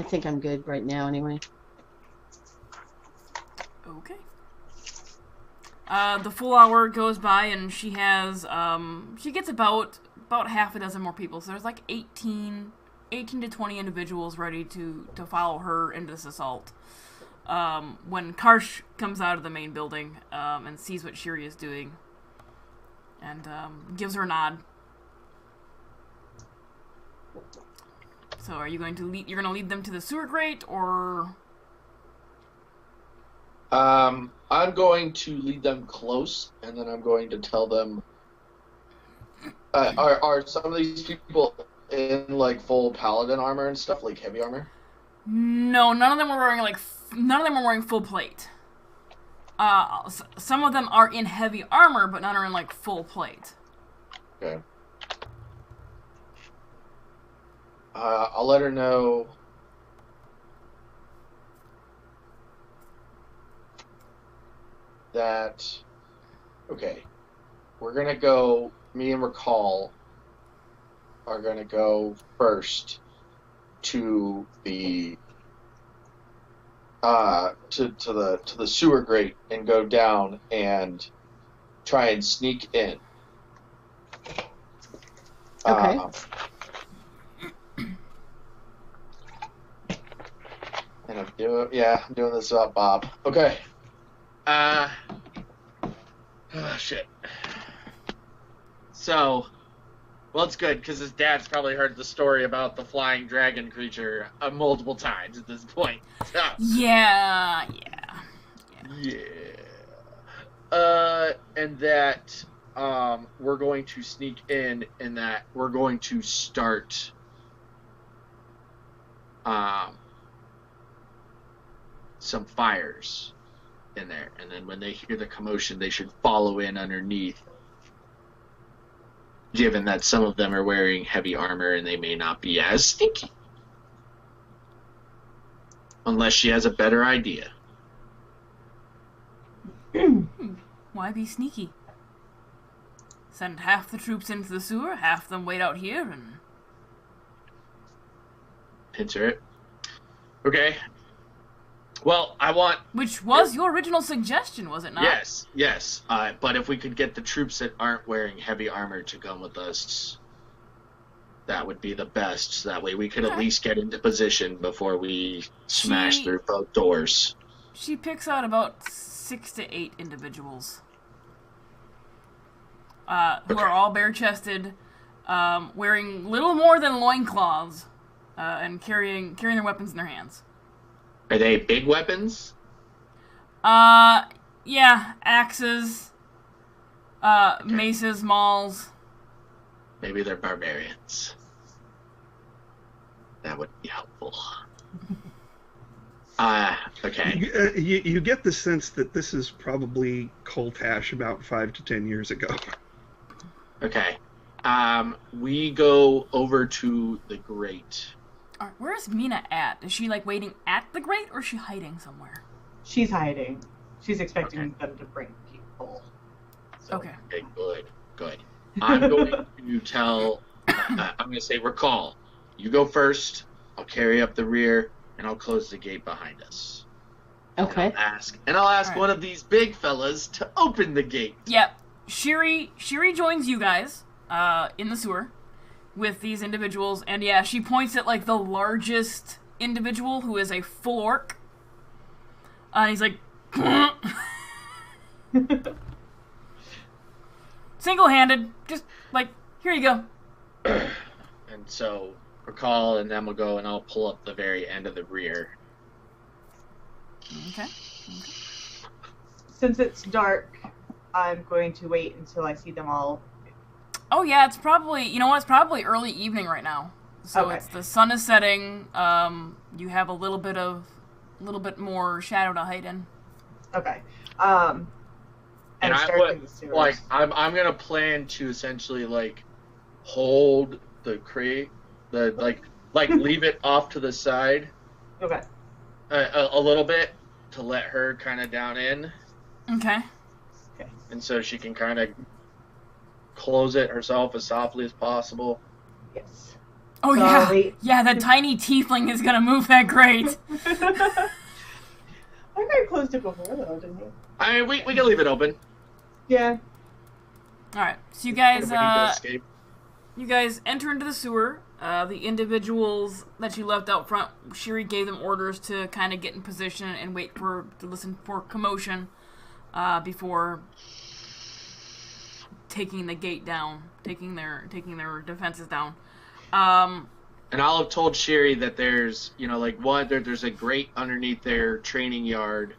think I'm good right now anyway. Okay. The full hour goes by, and she has, she gets about half a dozen more people. So there's like 18 to 20 individuals ready to follow her into this assault. When Karsh comes out of the main building, and sees what Shiri is doing, and, gives her a nod. So are you going to you're going to lead them to the sewer grate, or... I'm going to lead them close, and then I'm going to tell them. Are some of these people in like full paladin armor and stuff, like heavy armor? No, none of them were wearing full plate. Some of them are in heavy armor, but none are in like full plate. Okay. I'll let her know. That, okay, we're gonna go, me and Recall are gonna go first to the to the sewer grate and go down and try and sneak in. Okay. And I'm doing this about Bob. Okay. Oh, shit. So, well, it's good, because his dad's probably heard the story about the flying dragon creature multiple times at this point. So, Yeah. and that we're going to sneak in, and that we're going to start some fires in there, and then when they hear the commotion, they should follow in underneath, given that some of them are wearing heavy armor and they may not be as sneaky. Unless she has a better idea. Why be sneaky? Send half the troops into the sewer, half them wait out here, and... Picture it. Okay. Well, I want... Which was your original suggestion, was it not? Yes. But if we could get the troops that aren't wearing heavy armor to come with us, that would be the best. So that way we could at least get into position before we smash through both doors. She picks out about 6 to 8 individuals. Who are all bare-chested, wearing little more than loincloths, and carrying their weapons in their hands. Are they big weapons? Yeah, axes, maces, mauls. Maybe they're barbarians. That would be helpful. Okay. You get the sense that this is probably Coltash about 5 to 10 years ago. Okay. We go over to the grate. Alright, where's Mina at? Is she, like, waiting at the grate, or is she hiding somewhere? She's hiding. She's expecting them to bring people. So, Okay, good. I'm going to tell... I'm going to say, recall. You go first. I'll carry up the rear, and I'll close the gate behind us. Okay. And I'll ask All right. one of these big fellas to open the gate. Yep. Shiri joins you guys, in the sewer with these individuals, and yeah, she points at, like, the largest individual, who is a full orc. And he's like... Single-handed. Just, like, here you go. And so, recall, and then we'll go, and I'll pull up the very end of the rear. Okay. Since it's dark, I'm going to wait until I see them all. Oh yeah, it's probably, you know what, it's probably early evening right now. So Okay. it's the sun is setting, you have a little bit more shadow to hide in. Okay. And I'm starting the sewers. I'm gonna plan to essentially, like, hold the crate, leave it off to the side. Okay. A little bit to let her kind of down in. Okay. And so she can kind of close it herself as softly as possible. Yes. Oh So yeah, wait. yeah, that tiny tiefling is gonna move that grate. I think I closed it before though, didn't you? I mean, we can leave it open. Yeah. Alright, so you guys, If we need to escape. you guys enter into the sewer. The individuals that you left out front, Shiri gave them orders to kind of get in position and wait to listen for commotion, before taking the gate down, taking their defenses down. And I'll have told Sherry that there's, there's a grate underneath their training yard.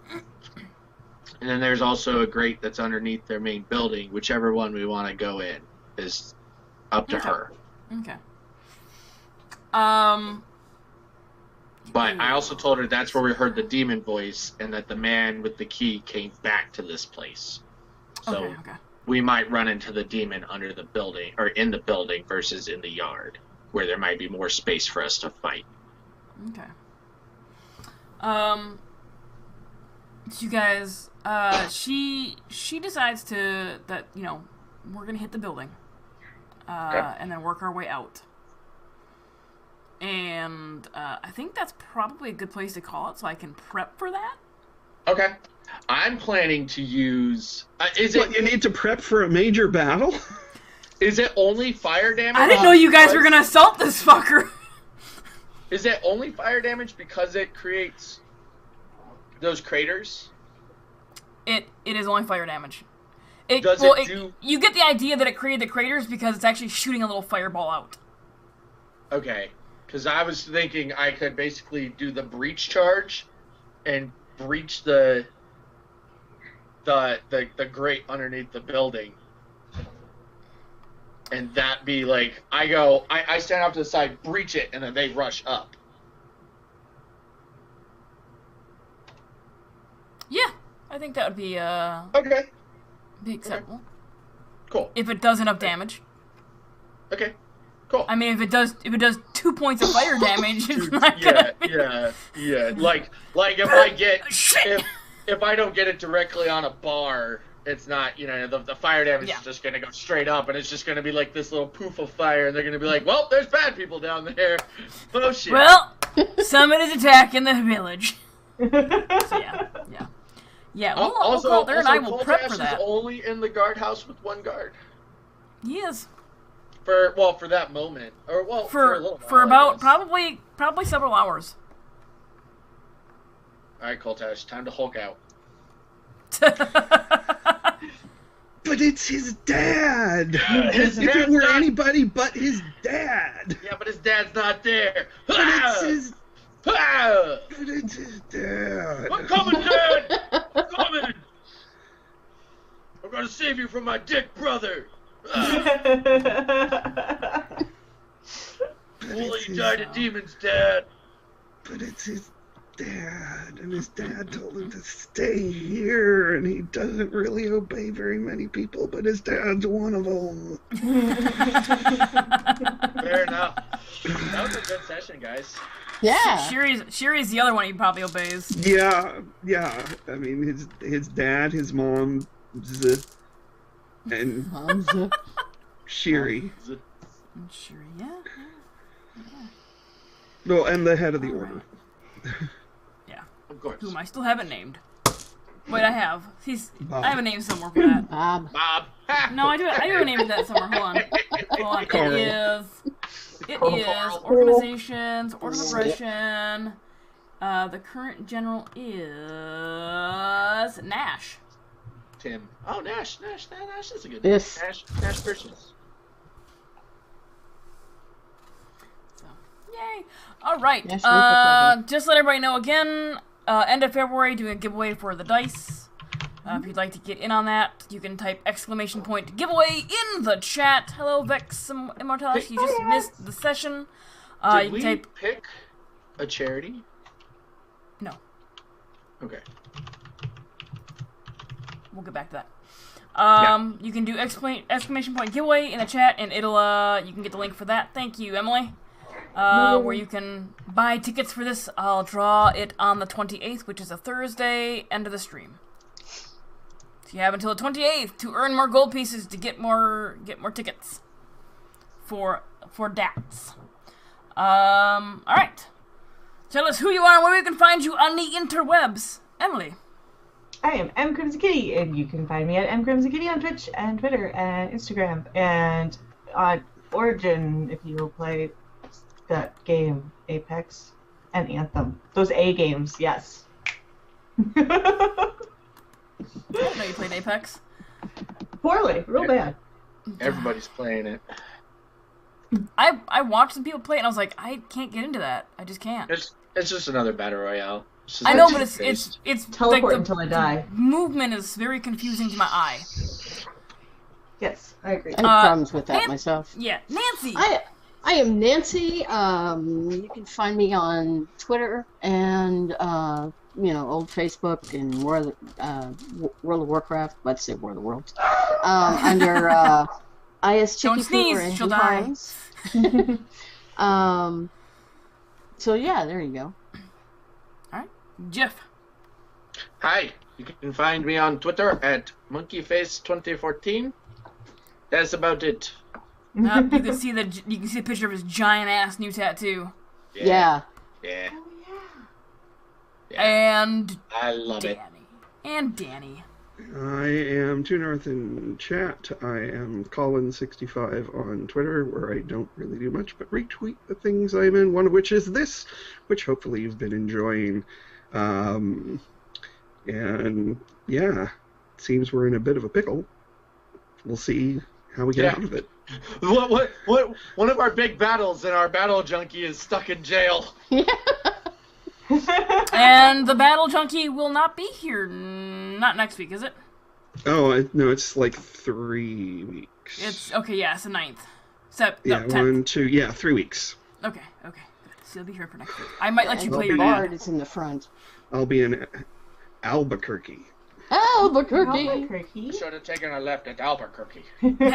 And then there's also a grate that's underneath their main building. Whichever one we want to go in is up to her. Okay. But I also told her that's where we heard the demon voice, and that the man with the key came back to this place. So Okay. we might run into the demon under the building, or in the building versus in the yard, where there might be more space for us to fight. Okay. So you guys, she decides that we're gonna hit the building, and then work our way out. And I think that's probably a good place to call it, so I can prep for that. Okay. I'm planning to use. You need to prep for a major battle? Is it only fire damage? I didn't know you guys were gonna assault this fucker. Is it only fire damage because it creates those craters? It is only fire damage. You get the idea that it created the craters because it's actually shooting a little fireball out. Okay, because I was thinking I could basically do the breach charge and breach the grate underneath the building, and that be like I stand off to the side, breach it, and then they rush up. Yeah, I think that would be Okay. be acceptable. Okay. Cool. If it does enough damage. Okay. Cool. I mean, if it does 2 points of fire damage, it's not gonna be... Yeah. Like if I get Shit! if I don't get it directly on a bar, it's not, the fire damage is just gonna go straight up, and it's just gonna be like this little poof of fire, and they're gonna be like, well, there's bad people down there. Oh shit. Well, somebody's attacking the village. So yeah. We'll go out there, and I will prep for that. Is only in the guardhouse with one guard. He is. For that moment, or for a little while, for about probably several hours. All right, Coltash, time to Hulk out. But it's his dad. If it were anybody but his dad. Yeah, but his dad's not there. But it's his dad. I'm coming, Dad. I'm coming. I'm gonna save you from my dick brother. Wooly died of demons, Dad. But it's his dad, and his dad told him to stay here, and he doesn't really obey very many people, but his dad's one of them. Fair enough. That was a good session, guys. Yeah. Shiri's the other one he probably obeys. Yeah. I mean, his dad, his mom, and Shiri. Shiri, yeah. No, and the head of the order. Yeah. Of course. Whom I still haven't named. Wait, I have. Bob. I have a name somewhere for that. Bob. No, I do have a name for that somewhere. Hold on. Carl. It is organizations, order of aggression. The current general is Nash. Tim. Oh, Nash is a good Yes. name. Nash Purchase. So, yay! All right. Nash Just let everybody know again. End of February, doing a giveaway for the dice. If you'd like to get in on that, you can type ! giveaway in the chat. Hello, Vex Immortalis. You just missed the session. Did you we can type pick a charity? no. Okay. We'll get back to that. You can do ! giveaway in the chat, and it'll you can get the link for that. Thank you, Emily. Where you can buy tickets for this. I'll draw it on the 28th, which is a Thursday, end of the stream. So you have until the 28th to earn more gold pieces to get more tickets for DATs. All right. Tell us who you are and where we can find you on the interwebs, Emily. I am M Crimson Kitty, and you can find me at M Crimson Kitty on Twitch and Twitter and Instagram and on Origin if you play that game, Apex and Anthem. Those A games, yes. I didn't know you played Apex. Poorly, real bad. Everybody's playing it. I watched some people play it, and I was like, I can't get into that. I just can't. It's just another battle royale. I know, but it's Teleport like until I die. Movement is very confusing to my eye. Yes, I agree. I have problems with that Nan- myself. Yeah, Nancy. I am Nancy. You can find me on Twitter and old Facebook and World of Warcraft. Let's say World of Worlds. Under IS Don't Chicky sneeze, Poo or she'll Engine die. Farms. So yeah, there you go. All right, Jeff. Hi, you can find me on Twitter at monkeyface2014. That's about it. You can see a picture of his giant ass new tattoo. Yeah. And I love it. Danny. I am True North in chat. I am Colin65 on Twitter, where I don't really do much but retweet the things I'm in, one of which is this, which hopefully you've been enjoying. And yeah, it seems we're in a bit of a pickle. We'll see how we get out of it. What? One of our big battles, and our battle junkie is stuck in jail. And the battle junkie will not be here. Not next week, is it? Oh, no, it's like 3 weeks. It's okay. Yeah, it's the 9th. Yeah, 10th. 3 weeks. Okay. Good. So you'll be here for next week. I might let you play your Bard dad. is in the front. I'll be in Albuquerque. Albuquerque. Should have taken a left at Albuquerque. Anyway,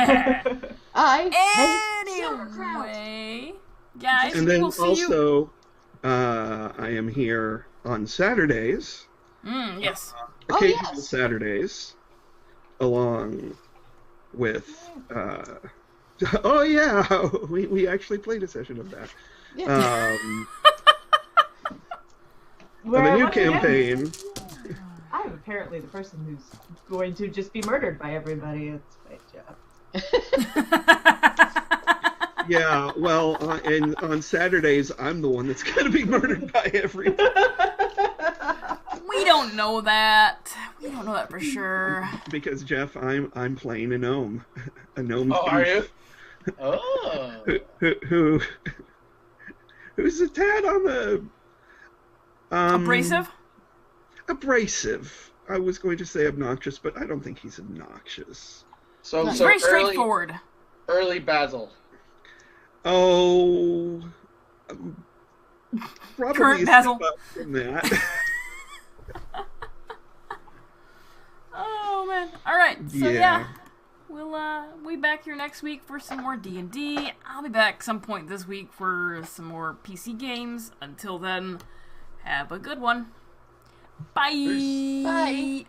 guys, And then we'll see you. also, I am here on Saturdays. Yes. Occasional yes. Saturdays, along with. Oh yeah, we actually played a session of that. Of a new campaign. I'm apparently the person who's going to just be murdered by everybody. It's my job. Yeah, well, and on Saturdays, I'm the one that's going to be murdered by everybody. We don't know that. We don't know that for sure. Because Jeff, I'm playing a gnome, a gnome. Oh, are you? thief Oh. who's a tad on the Abrasive? Abrasive. I was going to say obnoxious, but I don't think he's obnoxious. So Very straightforward. Early Basil. Oh, probably Current a Basil. step up from that. Oh man! All right, so Yeah. we'll be back here next week for some more D&D. I'll be back some point this week for some more PC games. Until then, have a good one. Bye. Bye.